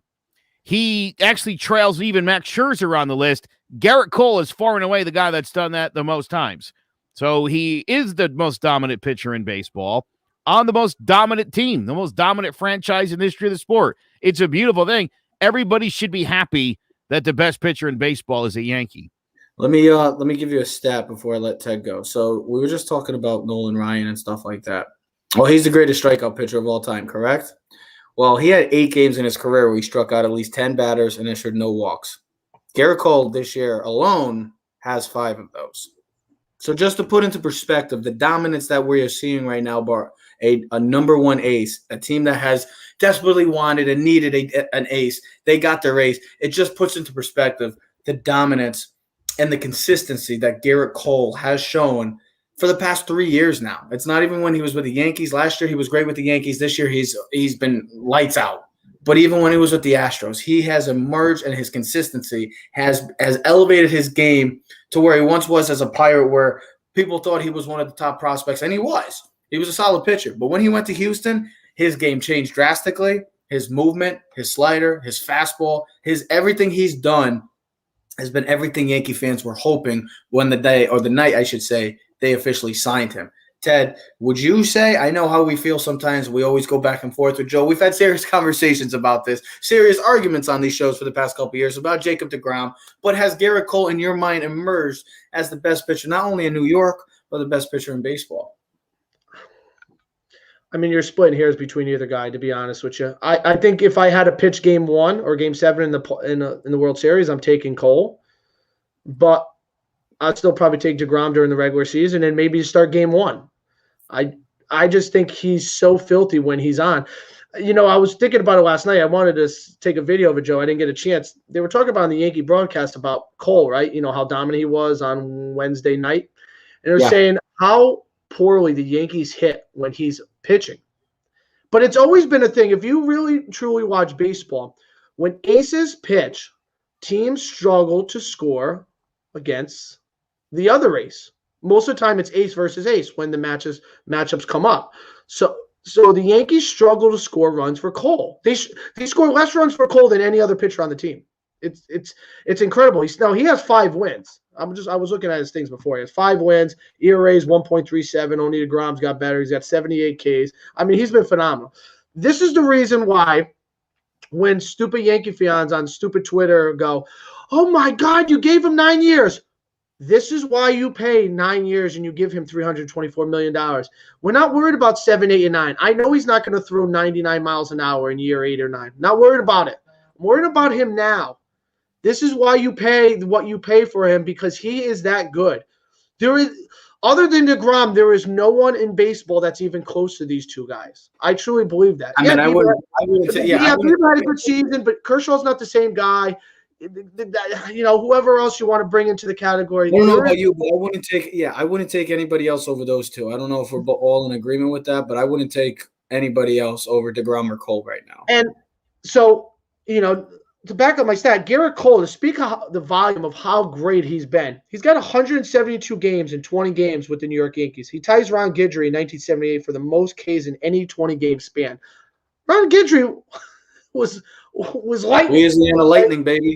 He actually trails even Max Scherzer on the list. Gerrit Cole is far and away the guy that's done that the most times. So he is the most dominant pitcher in baseball on the most dominant team, the most dominant franchise in the history of the sport. It's a beautiful thing. Everybody should be happy that the best pitcher in baseball is a Yankee. Let me give you a stat before I let Ted go. So we were just talking about Nolan Ryan and stuff like that. Well, he's the greatest strikeout pitcher of all time, correct? Well, he had 8 games in his career where he struck out at least 10 batters and issued no walks. Gerrit Cole this year alone has 5 of those. So just to put into perspective, the dominance that we are seeing right now, a number one ace, a team that has desperately wanted and needed an ace, they got their ace. It just puts into perspective the dominance and the consistency that Gerrit Cole has shown for the past 3 years now. It's not even when he was with the Yankees. Last year, he was great with the Yankees. This year, he's been lights out. But even when he was with the Astros, he has emerged, and his consistency has elevated his game to where he once was as a Pirate, where people thought he was one of the top prospects, and he was. He was a solid pitcher. But when he went to Houston, his game changed drastically. His movement, his slider, his fastball, everything he's done has been everything Yankee fans were hoping when the night, I should say, they officially signed him. Ted, would you say, I know how we feel sometimes, we always go back and forth with Joe. We've had serious conversations about this, serious arguments on these shows for the past couple of years about Jacob deGrom, but has Gerrit Cole, in your mind, emerged as the best pitcher, not only in New York, but the best pitcher in baseball? I mean, you're splitting hairs between either guy, to be honest with you. I think if I had to pitch game 1 or game 7 in the World Series, I'm taking Cole. But I'd still probably take deGrom during the regular season and maybe start game 1. I just think he's so filthy when he's on. You know, I was thinking about it last night. I wanted to take a video of it, Joe. I didn't get a chance. They were talking about on the Yankee broadcast about Cole, right? You know, how dominant he was on Wednesday night. And they were saying how poorly the Yankees hit when he's pitching. But it's always been a thing. If you really, truly watch baseball, when aces pitch, teams struggle to score against the other ace. Most of the time, it's ace versus ace when the matchups come up. So the Yankees struggle to score runs for Cole. They score less runs for Cole than any other pitcher on the team. It's incredible. He has 5 wins. I was looking at his things before. He has 5 wins. ERA is 1.37. Only deGrom's got better. He's got 78 Ks. I mean, he's been phenomenal. This is the reason why when stupid Yankee fans on stupid Twitter go, "Oh my God, you gave him 9 years." This is why you pay 9 years and you give him $324 million. We're not worried about 7, 8, and 9. I know he's not going to throw 99 miles an hour in year 8 or 9. Not worried about it. I'm worried about him now. This is why you pay what you pay for him, because he is that good. Other than deGrom, there is no one in baseball that's even close to these two guys. I truly believe that. I wouldn't say, Bieber had a good season, but Kershaw's not the same guy. You know, whoever else you want to bring into the category. I don't know about you, but I wouldn't take anybody else over those two. I don't know if we're all in agreement with that, but I wouldn't take anybody else over deGrom or Cole right now. And so, you know, to back up my stat, Gerrit Cole, to speak of the volume of how great he's been, he's got 172 games in 20 games with the New York Yankees. He ties Ron Guidry in 1978 for the most Ks in any 20-game span. Ron Guidry was lightning. Louisiana Lightning, baby.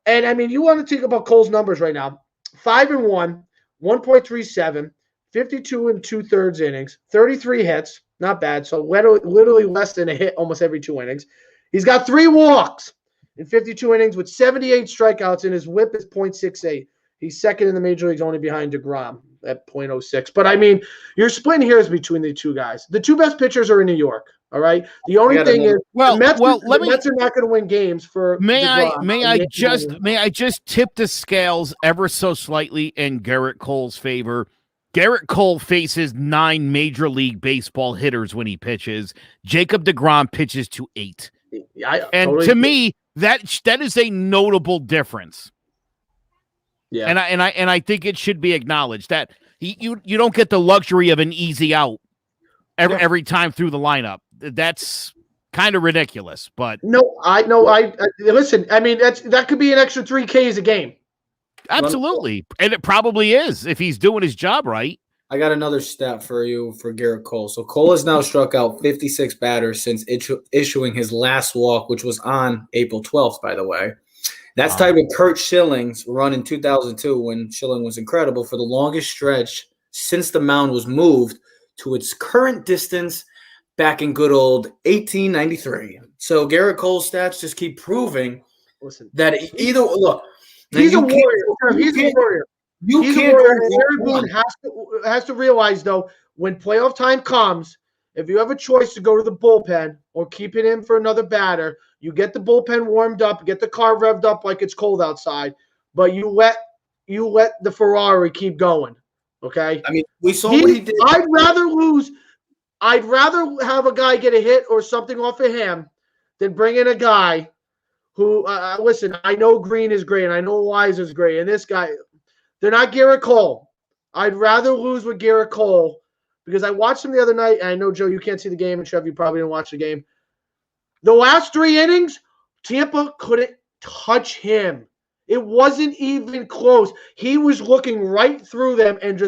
And I mean, you want to think about Cole's numbers right now. 5-1, 1.37, 52 and 2/3 innings, 33 hits, not bad. So literally less than a hit almost every 2 innings. He's got 3 walks in 52 innings with 78 strikeouts, and his whip is .68. He's second in the major leagues, only behind DeGrom at .06. But, I mean, you're splitting hairs between the two guys. The two best pitchers are in New York, all right? The only thing is the Mets are not going to win games for DeGrom. May I just tip the scales ever so slightly in Gerrit Cole's favor? Gerrit Cole faces 9 Major League Baseball hitters when he pitches. Jacob DeGrom pitches to 8. To me, that is a notable difference. Yeah, and I think it should be acknowledged that you don't get the luxury of an easy out every time through the lineup. That's kind of ridiculous. But I listen. I mean, that could be an extra 3 Ks a game. Absolutely, and it probably is if he's doing his job right. I got another stat for you for Gerrit Cole. So Cole has now struck out 56 batters since issuing his last walk, which was on April 12th, by the way. That's tied with Curt Schilling's run in 2002 when Schilling was incredible for the longest stretch since the mound was moved to its current distance back in good old 1893. So Gerrit Cole's stats just keep proving that he's a warrior. He's a warrior. Aaron Boone has to realize, though, when playoff time comes, if you have a choice to go to the bullpen or keep it in for another batter, you get the bullpen warmed up, get the car revved up like it's cold outside, but you let the Ferrari keep going. Okay? I mean, we saw what he did. I'd rather have a guy get a hit or something off of him than bring in a guy who, listen, I know Green is great and I know Wise is great, and this guy, they're not Gerrit Cole. I'd rather lose with Gerrit Cole because I watched him the other night, and I know, Joe, you can't see the game, and Trev, you probably didn't watch the game. The last 3 innings, Tampa couldn't touch him. It wasn't even close. He was looking right through them and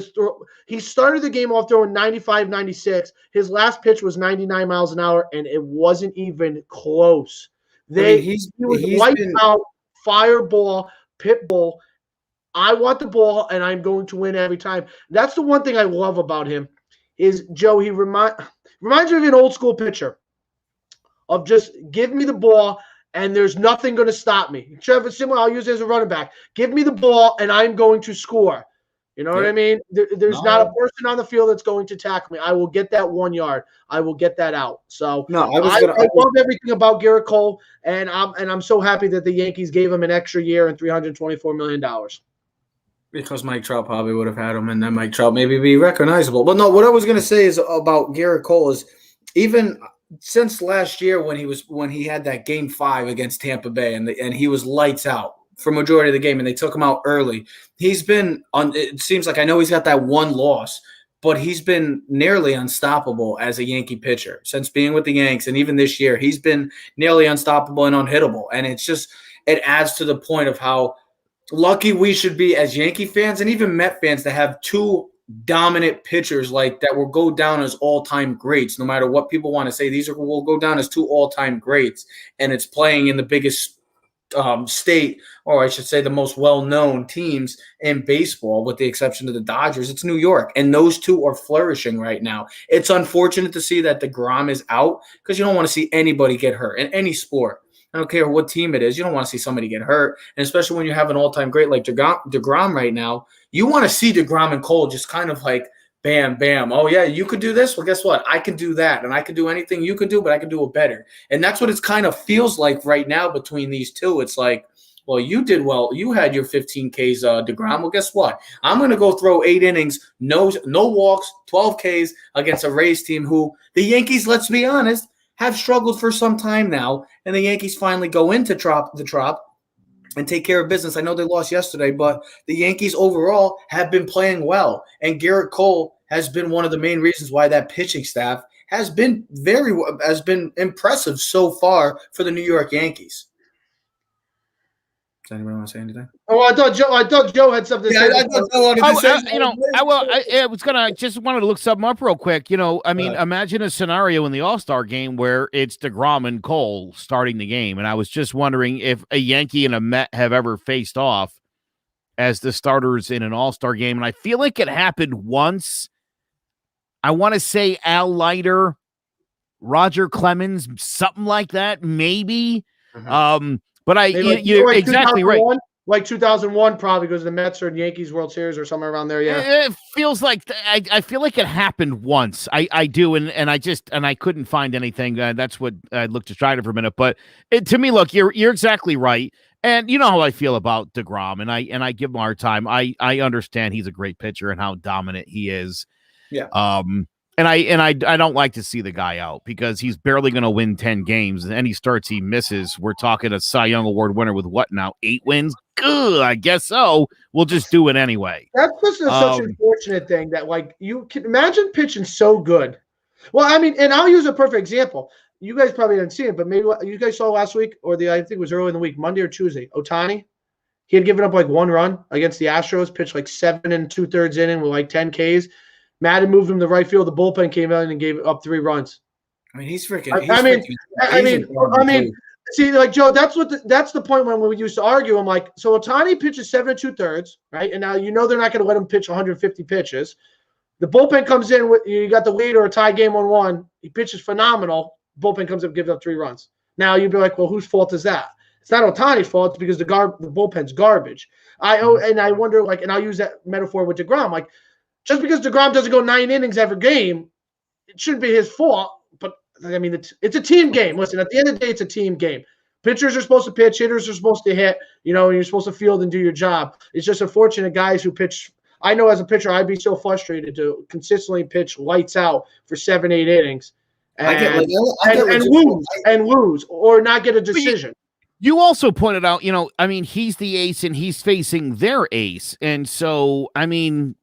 he started the game off throwing 95, 96. His last pitch was 99 miles an hour, and it wasn't even close. He was wiped out, fireball, pit bull. I want the ball, and I'm going to win every time. That's the one thing I love about him is, Joe, he reminds me of an old school pitcher of just give me the ball, and there's nothing going to stop me. Trevor, similar, I'll use it as a running back. Give me the ball, and I'm going to score. You know what I mean? There's not a person on the field that's going to tackle me. I will get that 1 yard. I will get that out. So I love everything about Gerrit Cole, and I'm so happy that the Yankees gave him an extra year and $324 million. Because Mike Trout probably would have had him, and then Mike Trout maybe be recognizable. But no, what I was going to say is about Gerrit Cole is even since last year when he had that Game 5 against Tampa Bay and he was lights out for majority of the game and they took him out early. He's been it seems like, I know he's got that 1 loss, but he's been nearly unstoppable as a Yankee pitcher since being with the Yanks, and even this year he's been nearly unstoppable and unhittable. And it adds to the point of how lucky we should be as Yankee fans and even Met fans to have 2 dominant pitchers like that will go down as all-time greats. No matter what people want to say, will go down as 2 all-time greats, and it's playing in the biggest state, or I should say the most well-known teams in baseball, with the exception of the Dodgers. It's New York, and those 2 are flourishing right now. It's unfortunate to see that DeGrom is out because you don't want to see anybody get hurt in any sport. I don't care what team it is. You don't want to see somebody get hurt. And especially when you have an all-time great like DeGrom right now, you want to see DeGrom and Cole just kind of like bam, bam. Oh, yeah, you could do this? Well, guess what? I can do that. And I can do anything you could do, but I can do it better. And that's what it kind of feels like right now between these 2. It's like, well, you did well. You had your 15 Ks, DeGrom. Well, guess what? I'm going to go throw 8 innings, no walks, 12 Ks against a Rays team who the Yankees, let's be honest, have struggled for some time now, and the Yankees finally go into the Trop and take care of business. I know they lost yesterday, but the Yankees overall have been playing well, and Gerrit Cole has been one of the main reasons why that pitching staff has been impressive so far for the New York Yankees. Does anybody want to say anything? Oh, I thought Joe had something to say. I thought Joe wanted to say I just wanted to look something up real quick. Imagine a scenario in the All-Star game where it's DeGrom and Cole starting the game, and I was just wondering if a Yankee and a Met have ever faced off. as the starters in an all-star game. And I feel like it happened once. I want to say Al Leiter, Roger Clemens, something like that, maybe. But you're exactly right. Like 2001, probably, because the Mets or Yankees World Series or somewhere around there. Yeah, it feels like I feel like it happened once. I do, and I couldn't find anything. That's what I looked to try it for a minute. But to me, look, you're exactly right. And you know how I feel about DeGrom, and I give him a hard time. I understand he's a great pitcher and how dominant he is. Yeah. And I don't like to see the guy out because he's barely going to win 10 games. And any starts he misses, we're talking a Cy Young Award winner with what now? 8 wins? Good, I guess so. We'll just do it anyway. That's just such an unfortunate thing that, like, you can imagine pitching so good. Well, I mean, and I'll use a perfect example. You guys probably didn't see it, but maybe you guys saw last week, or I think it was early in the week, Monday or Tuesday. Ohtani, he had given up like 1 run against the Astros, pitched like 7 2/3 inning with like 10 Ks. Madden moved him to right field. The bullpen came out and gave up 3 runs. I mean, he's freaking. I mean, see, like, Joe, that's the point when we used to argue. I'm like, so Ohtani pitches 7 2/3, right? And now they're not going to let him pitch 150 pitches. The bullpen comes in with you got the lead or a tie game 1-1. He pitches phenomenal. Bullpen comes up, gives up 3 runs. Now you'd be like, well, whose fault is that? It's not Ohtani's fault. It's because the bullpen's garbage. I wonder, like, and I'll use that metaphor with DeGrom, like. Just because DeGrom doesn't go 9 innings every game, it shouldn't be his fault. But, I mean, it's a team game. Listen, at the end of the day, it's a team game. Pitchers are supposed to pitch. Hitters are supposed to hit. And you're supposed to field and do your job. It's just unfortunate guys who pitch. I know as a pitcher, I'd be so frustrated to consistently pitch lights out for 7, 8 innings and lose or not get a decision. You also pointed out, I mean, he's the ace and he's facing their ace. And so, I mean,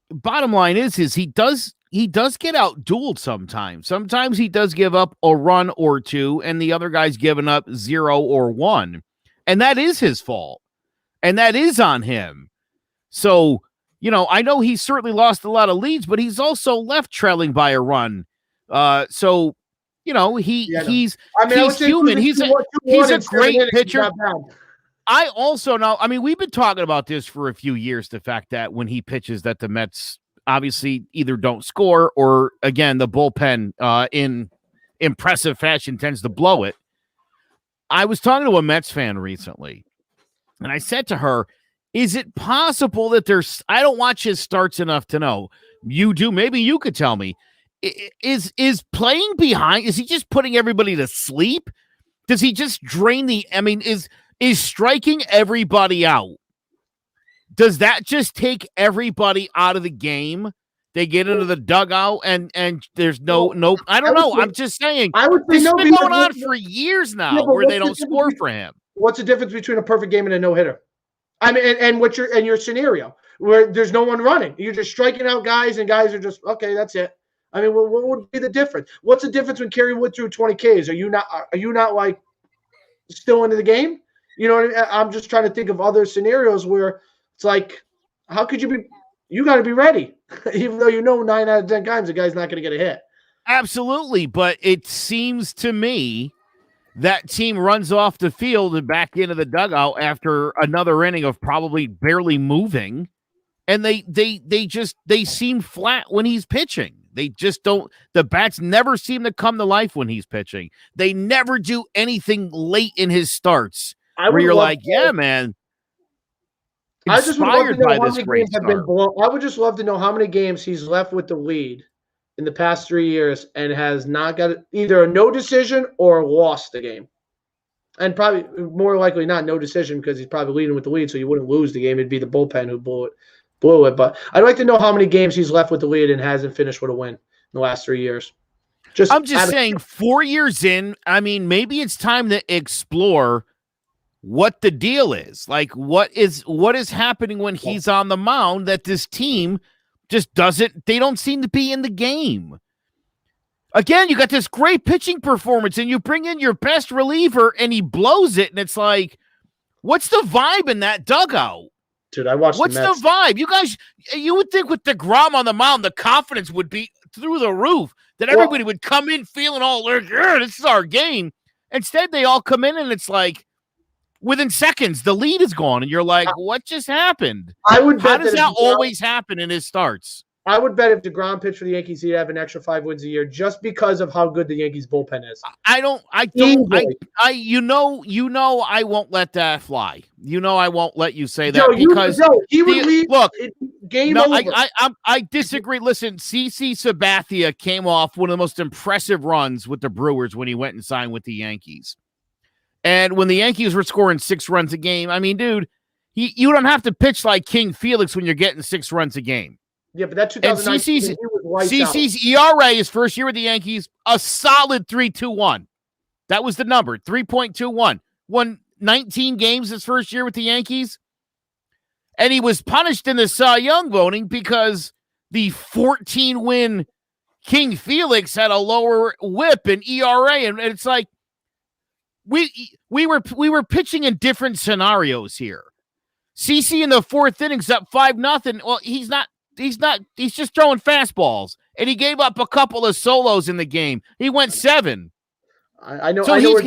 bottom line is he does get out dueled sometimes. Sometimes he does give up a run or 2 and the other guy's giving up 0 or 1. And that is his fault. And that is on him. So, I know he's certainly lost a lot of leads, but he's also left trailing by a run. He's human. He's a great pitcher. I also know, I mean, we've been talking about this for a few years, the fact that when he pitches that the Mets obviously either don't score or, again, the bullpen in impressive fashion tends to blow it. I was talking to a Mets fan recently, and I said to her, is it possible that I don't watch his starts enough to know. You do. Maybe you could tell me. Is playing behind, is he just putting everybody to sleep? Does he just drain is striking everybody out? Does that just take everybody out of the game? They get into the dugout and there's no. I don't know. I'm just saying. I would say this has been going on for years now, where they don't score for him. What's the difference between a perfect game and a no hitter? I mean, and your scenario where there's no one running, you're just striking out guys, and guys are just okay. That's it. I mean, what would be the difference? What's the difference when Kerry Wood threw 20 Ks? Are you not like still into the game? You know what I mean? I'm just trying to think of other scenarios where it's like, how could you be? You got to be ready, even though 9 out of 10 times the guy's not going to get a hit. Absolutely, but it seems to me that team runs off the field and back into the dugout after another inning of probably barely moving, and they seem flat when he's pitching. They just don't. The bats never seem to come to life when he's pitching. They never do anything late in his starts where you're like, yeah, man. I just would love to know how many games have been blown. I would just love to know how many games he's left with the lead in the past 3 years and has not got either a no decision or lost the game. And probably more likely not no decision because he's probably leading with the lead, so you wouldn't lose the game. It'd be the bullpen who blew it. But I'd like to know how many games he's left with the lead and hasn't finished with a win in the last 3 years. I'm just saying 4 years in, I mean, maybe it's time to explore what the deal is. Like, what is happening when he's on the mound that this team just they don't seem to be in the game. Again, you got this great pitching performance and you bring in your best reliever and he blows it. And it's like, what's the vibe in that dugout? Dude, I watched What's the vibe? You guys, you would think with DeGrom on the mound, the confidence would be through the roof, that everybody would come in feeling all, yeah, this is our game. Instead, they all come in and it's like, within seconds, the lead is gone, and you're like, what just happened? I would bet How does that always happen in his starts? I would bet if DeGrom pitched for the Yankees, he'd have an extra 5 wins a year just because of how good the Yankees bullpen is. I won't let that fly. I won't let you say that because he would leave. Look, game over. I disagree. Listen, CC Sabathia came off one of the most impressive runs with the Brewers when he went and signed with the Yankees. And when the Yankees were scoring 6 runs a game, I mean, dude, you don't have to pitch like King Felix when you're getting 6 runs a game. Yeah, but that 2019 CC's ERA his first year with the Yankees, a solid 3.21. That was the number, 3.21. Won 19 games his first year with the Yankees. And he was punished in the Cy Young voting because the 14-win King Felix had a lower whip and ERA. And it's like we were pitching in different scenarios here. CC in the 4th inning's up 5-0. Well, he's just throwing fastballs. And he gave up a couple of solos in the game. He went 7. I know. So I know what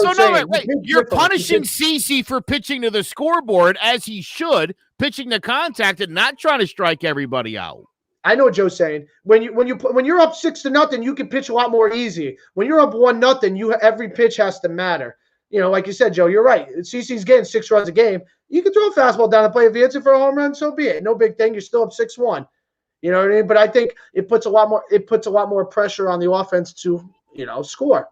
Joe's saying. Wait. You're punishing CC for pitching to the scoreboard as he should, pitching to contact and not trying to strike everybody out. I know what Joe's saying. When you're up 6-0, you can pitch a lot more easy. When you're up 1-0, every pitch has to matter. Like you said, Joe, you're right. CC's getting 6 runs a game. You can throw a fastball down the plate. If he hits it for a home run, so be it. No big thing. You're still up 6-1. You know what I mean? But I think it puts a lot more pressure on the offense to score.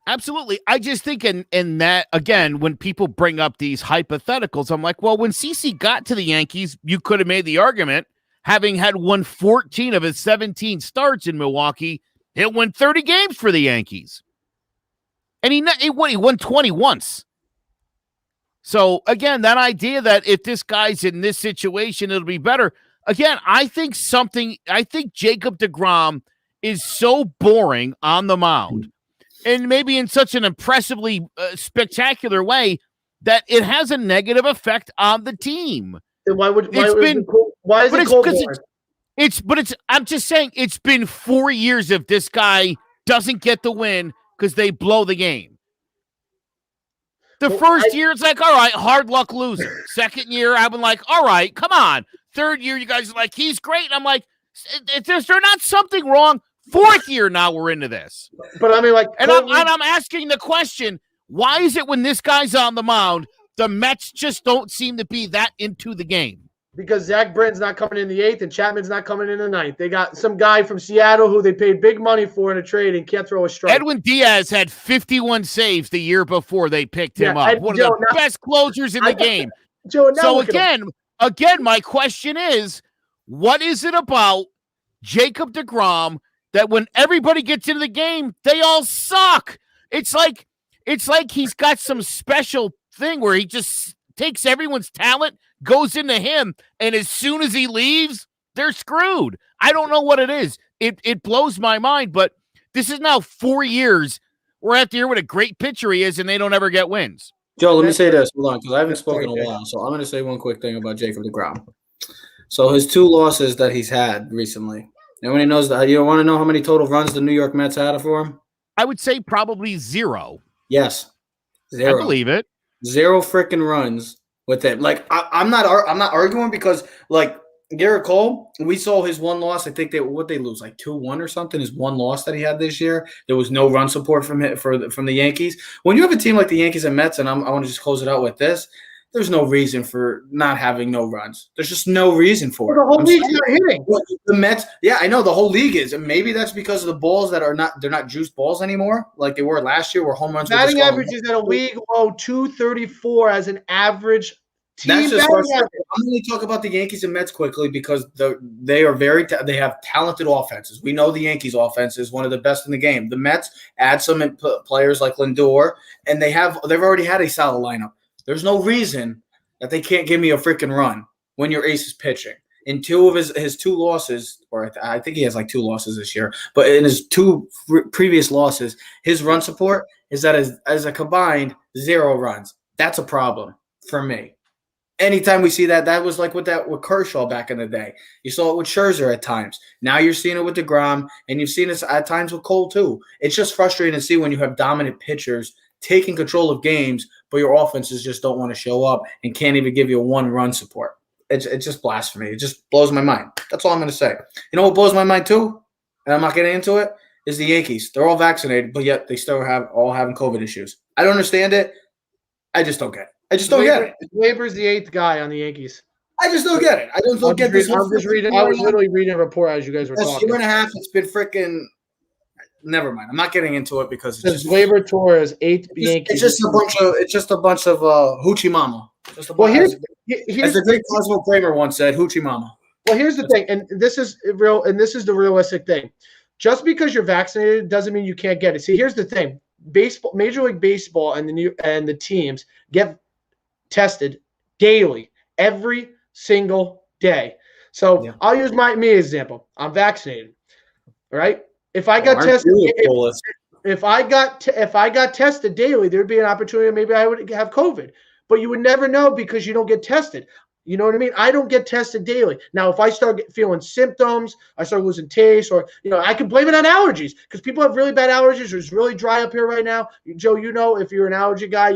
Absolutely. I just think in that, again, when people bring up these hypotheticals, I'm like, well, when CC got to the Yankees, you could have made the argument, having had won 14 of his 17 starts in Milwaukee, he'll win 30 games for the Yankees. And he won 20 once. So, again, that idea that if this guy's in this situation, it'll be better. Again, I think Jacob deGrom is so boring on the mound, and maybe in such an impressively spectacular way that it has a negative effect on the team. Then why is it Cole? I'm just saying it's been 4 years if this guy doesn't get the win because they blow the game. The first year, it's like, all right, hard luck loser. Second year, I've been like, all right, come on. Third year, you guys are like, he's great. And I'm like, is there not something wrong? 4th year now we're into this. But I mean, like, and I'm asking the question, why is it when this guy's on the mound, the Mets just don't seem to be that into the game? Because Zach Britton's not coming in the 8th and Chapman's not coming in the 9th. They got some guy from Seattle who they paid big money for in a trade and can't throw a strike. Edwin Diaz had 51 saves the year before they picked him up. One of the best closers in the game. Joe, so again, my question is, what is it about Jacob deGrom that when everybody gets into the game, they all suck? It's like he's got some special thing where he just takes everyone's talent, goes into him, and as soon as he leaves, they're screwed. I don't know what it is. It blows my mind, but this is now 4 years. We're at the year what a great pitcher he is, and they don't ever get wins. Joe, let me say this. Hold on, because I haven't spoken in a while, so I'm going to say one quick thing about Jacob deGrom. So his 2 losses that he's had recently. Nobody knows that. You want to know how many total runs the New York Mets had for him? I would say probably 0. Yes, 0. I believe it. 0 freaking runs with him. Like I'm not arguing because like Gerrit Cole, we saw his 1 loss. I think they lose like 2-1 or something. His 1 loss that he had this year. There was no run support from the Yankees. When you have a team like the Yankees and Mets, and I want to just close it out with this. There's no reason for not having no runs. There's just no reason for it. The whole league's not hitting. The Mets, yeah, I know the whole league is, and maybe that's because of the balls that they're not juiced balls anymore, like they were last year, where home runs. Batting average is at a league low 234 as an average team. That's just I'm going to talk about the Yankees and Mets quickly because they are they have talented offenses. We know the Yankees offense is one of the best in the game. The Mets add some players like Lindor, and they've already had a solid lineup. There's no reason that they can't give me a freaking run when your ace is pitching. In 2 of his 2 losses, or I think he has like 2 losses this year, but in his 2 previous losses, his run support is that as a combined 0 runs. That's a problem for me. Anytime we see that was like with Kershaw back in the day. You saw it with Scherzer at times. Now you're seeing it with deGrom, and you've seen it at times with Cole too. It's just frustrating to see when you have dominant pitchers taking control of games, but your offenses just don't want to show up and can't even give you a one-run support. It's just blasphemy. It just blows my mind. That's all I'm going to say. You know what blows my mind too, and I'm not getting into it, is the Yankees. They're all vaccinated, but yet they still all having COVID issues. I don't understand it. I just don't get it. I just don't get it. Glaber's the 8th guy on the Yankees. I just don't get it. I don't get this. I was literally reading a report as you guys were talking. Year and a half, it's been freaking. Never mind. I'm not getting into it because it's just Gleyber Torres, 8th Yankees. It's just a bunch of hoochie mama. Here's as the great Cosmo Kramer once said, hoochie mama. Well, here's the thing, and this is real, and this is the realistic thing. Just because you're vaccinated doesn't mean you can't get it. See, here's the thing: baseball, Major League Baseball, and the teams get tested daily, every single day. So yeah. I'll use me as an example. I'm vaccinated, right? If I got tested, if I got tested daily, there'd be an opportunity. Maybe I would have COVID, but you would never know because you don't get tested. You know what I mean? I don't get tested daily. Now, if I start feeling symptoms, I start losing taste, or I can blame it on allergies because people have really bad allergies. It's really dry up here right now. Joe, if you're an allergy guy,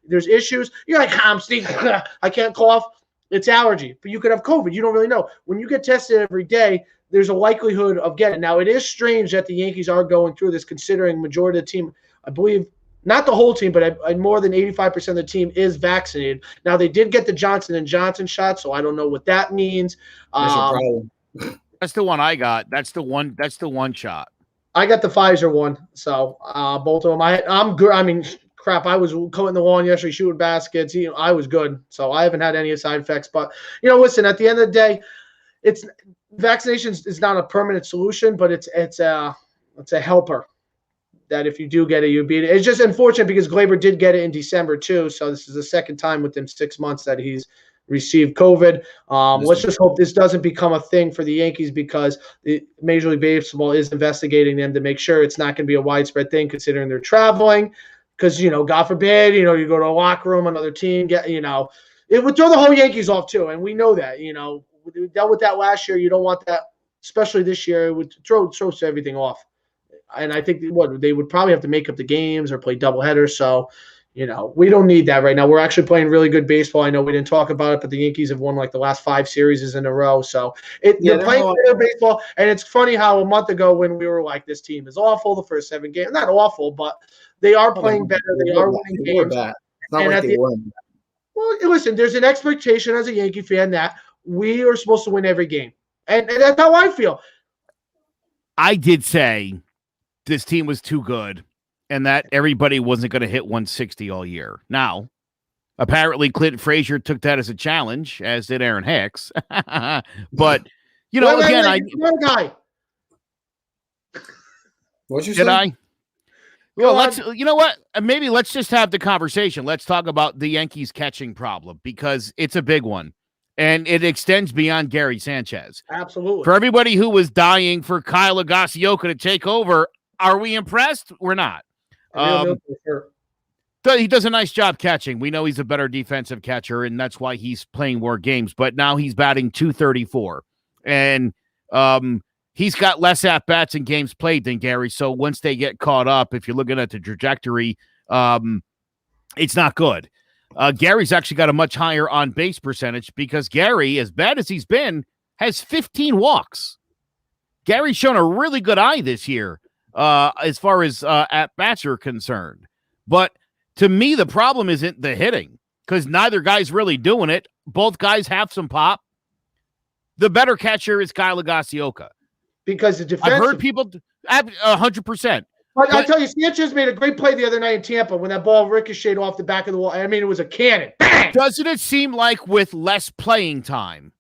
there's issues. You're like, I'm sneezing, I can't cough. It's allergy, but you could have COVID. You don't really know. When you get tested every day, there's a likelihood of getting it. Now, it is strange that the Yankees are going through this, considering majority of the team, I believe, not the whole team, but more than 85% of the team is vaccinated. Now, they did get the Johnson & Johnson shot, so I don't know what that means. That's the one I got. That's the one shot. I got the Pfizer one, so both of them. I'm good. I mean, crap, I was cutting the lawn yesterday, shooting baskets. I was good, so I haven't had any side effects. But, listen, at the end of the day, vaccinations is not a permanent solution, but it's a helper. That if you do get it, you beat it. It's just unfortunate because Gleyber did get it in December too. So this is the second time within 6 months that he's received COVID. Let's just hope this doesn't become a thing for the Yankees because the Major League Baseball is investigating them to make sure it's not going to be a widespread thing considering they're traveling. Because, God forbid, you go to a locker room, another team, it would throw the whole Yankees off too. And we know that, we dealt with that last year. You don't want that, especially this year. It would throw everything off. And I think they would probably have to make up the games or play doubleheaders. So, we don't need that right now. We're actually playing really good baseball. I know we didn't talk about it, but the Yankees have won like the last 5 series in a row. So they're playing better baseball. And it's funny how a month ago when we were like, this team is awful, the first 7 games, not awful, but they are playing better. They are winning games. It's not like they won. Well, listen, there's an expectation as a Yankee fan that we are supposed to win every game. And that's how I feel. I did say this team was too good and that everybody wasn't going to hit 160 all year. Now, apparently Clinton Frazier took that as a challenge, as did Aaron Hicks. But, again, one guy. What'd you say? Did I? Well, you know what? Maybe let's just have the conversation. Let's talk about the Yankees catching problem because it's a big one. And it extends beyond Gary Sanchez. Absolutely. For everybody who was dying for Kyle Higashioka to take over, are we impressed? We're not. He does a nice job catching. We know he's a better defensive catcher, and that's why he's playing more games. But now he's batting .234. And he's got less at-bats and games played than Gary. So once they get caught up, if you're looking at the trajectory, it's not good. Gary's actually got a much higher on-base percentage because Gary, as bad as he's been, has 15 walks. Gary's shown a really good eye this year as far as at-bats are concerned. But to me, the problem isn't the hitting because neither guy's really doing it. Both guys have some pop. The better catcher is Kyle Higashioka. Because the defense. I've heard people 100%. But I tell you, Sanchez made a great play the other night in Tampa when that ball ricocheted off the back of the wall. I mean, it was a cannon. Bang! Doesn't it seem like with less playing time,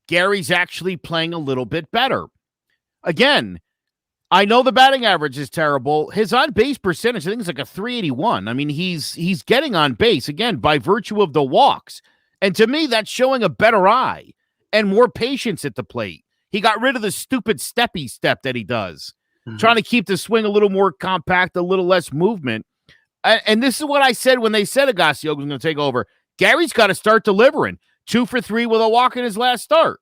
Gary's actually playing a little bit better? Again, I know the batting average is terrible. His on-base percentage, I think, is like a 381. I mean, he's getting on base, again, by virtue of the walks. And to me, that's showing a better eye and more patience at the plate. He got rid of the stupid steppy step that he does. Trying to keep the swing a little more compact, a little less movement. And this is what I said when they said Higashioka was going to take over. Gary's got to start delivering. 2 for 3 with a walk in his last start.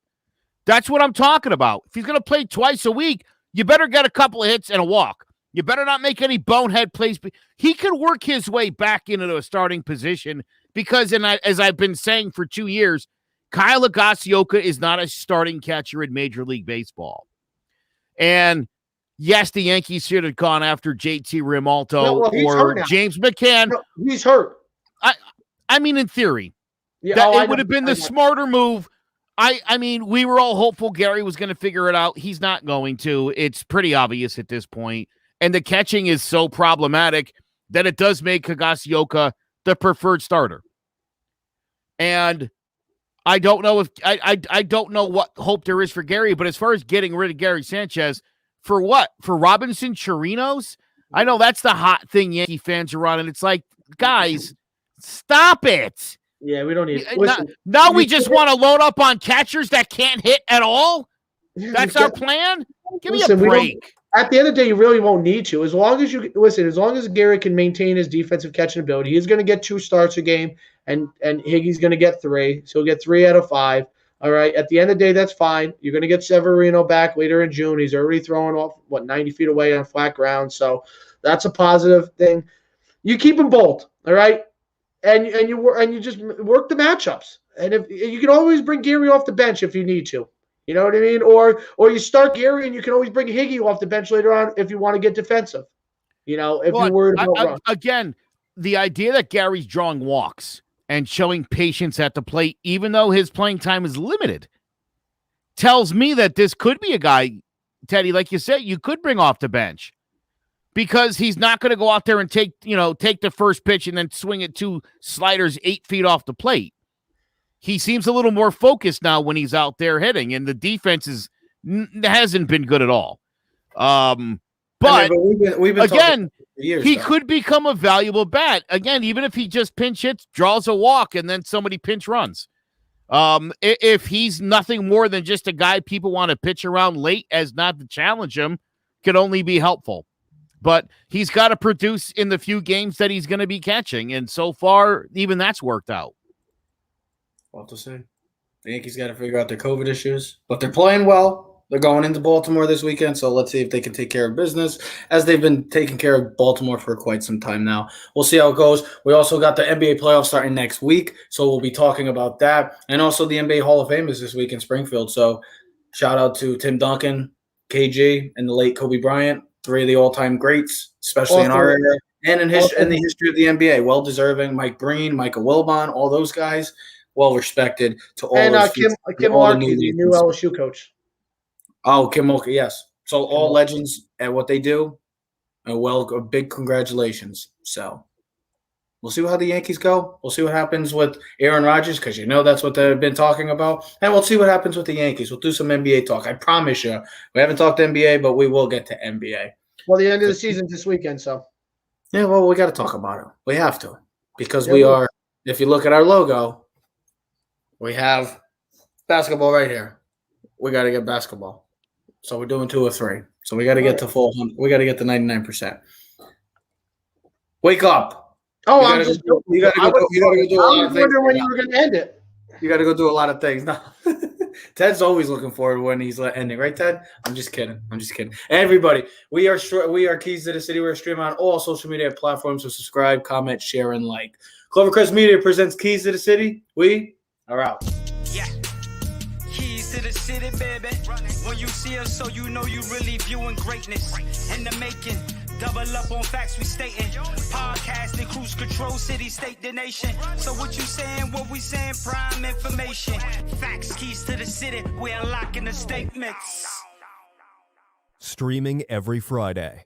That's what I'm talking about. If he's going to play twice a week, you better get a couple of hits and a walk. You better not make any bonehead plays. He could work his way back into a starting position because, as I've been saying for 2 years, Kyle Higashioka is not a starting catcher in Major League Baseball. And yes, the Yankees should have gone after JT Realmuto or James McCann. No, he's hurt. I mean, in theory, it would have been the smarter move. I mean, we were all hopeful Gary was going to figure it out. He's not going to. It's pretty obvious at this point. And the catching is so problematic that it does make Higashioka the preferred starter. And I don't know if I don't know what hope there is for Gary, but as far as getting rid of Gary Sanchez, for what? For Robinson Chirinos? I know that's the hot thing Yankee fans are on, and it's like, guys, stop it. Yeah, we don't need now we just want to load up on catchers that can't hit at all? That's our plan? Give me a break. At the end of the day, you really won't need to. As long as Gary can maintain his defensive catching ability, he's going to get 2 starts a game, and Higgy's going to get 3. So he'll get 3 out of 5. All right. At the end of the day, that's fine. You're going to get Severino back later in June. He's already throwing off 90 feet away on flat ground. So that's a positive thing. You keep them both. All right. And you just work the matchups. And if you can always bring Gary off the bench if you need to. You know what I mean? Or you start Gary and you can always bring Higgy off the bench later on if you want to get defensive. You know, if you're worried about run. Again, the idea that Gary's drawing walks and showing patience at the plate, even though his playing time is limited, tells me that this could be a guy, Teddy, like you said, you could bring off the bench. Because he's not going to go out there and take the first pitch and then swing it 2 sliders 8 feet off the plate. He seems a little more focused now when he's out there hitting, and the defense hasn't been good at all. But we've been again, he could become a valuable bat. Again, even if he just pinch hits, draws a walk, and then somebody pinch runs. If he's nothing more than just a guy people want to pitch around late as not to challenge him, could only be helpful. But he's got to produce in the few games that he's going to be catching, and so far, even that's worked out. What to say? The Yankees got to figure out their COVID issues, but they're playing well. They're going into Baltimore this weekend, so let's see if they can take care of business, as they've been taking care of Baltimore for quite some time now. We'll see how it goes. We also got the NBA playoffs starting next week, so we'll be talking about that, and also the NBA Hall of Fame is this week in Springfield. So shout out to Tim Duncan, KG, and the late Kobe Bryant, 3 of the all-time greats, especially in our area and in the history of the NBA. Well-deserving. Mike Breen, Michael Wilbon, all those guys. Well-respected to all those Kim Larkey, the new LSU coach. Oh, Kim Mulkey, yes. So all legends at what they do, a big congratulations. So we'll see how the Yankees go. We'll see what happens with Aaron Rodgers, because that's what they've been talking about. And we'll see what happens with the Yankees. We'll do some NBA talk. I promise you. We haven't talked NBA, but we will get to NBA. Well, the end of the season this weekend, so. Yeah, well, we got to talk about it. We have to. Because we are, if you look at our logo, we have basketball right here. We got to get basketball. So we're doing 2 or 3. So we got to get to full. We got to get to 99%. Wake up! Oh, you got to go do a lot of things. I was wondering when you were going to end it. You got to go do a lot of things. No. Ted's always looking forward when he's ending, right, Ted? I'm just kidding. Everybody, we are Keys to the City. We're streaming on all social media platforms. So subscribe, comment, share, and like. Clovercrest Media presents Keys to the City. We are out. Yeah. Keys to the city, baby. When you see us, so you know you really viewing greatness in the making. Double up on facts we stating. Podcasting, cruise control, city, state, the nation. So what you saying, what we saying, prime information. Facts, keys to the city, we unlocking the statements. Streaming every Friday.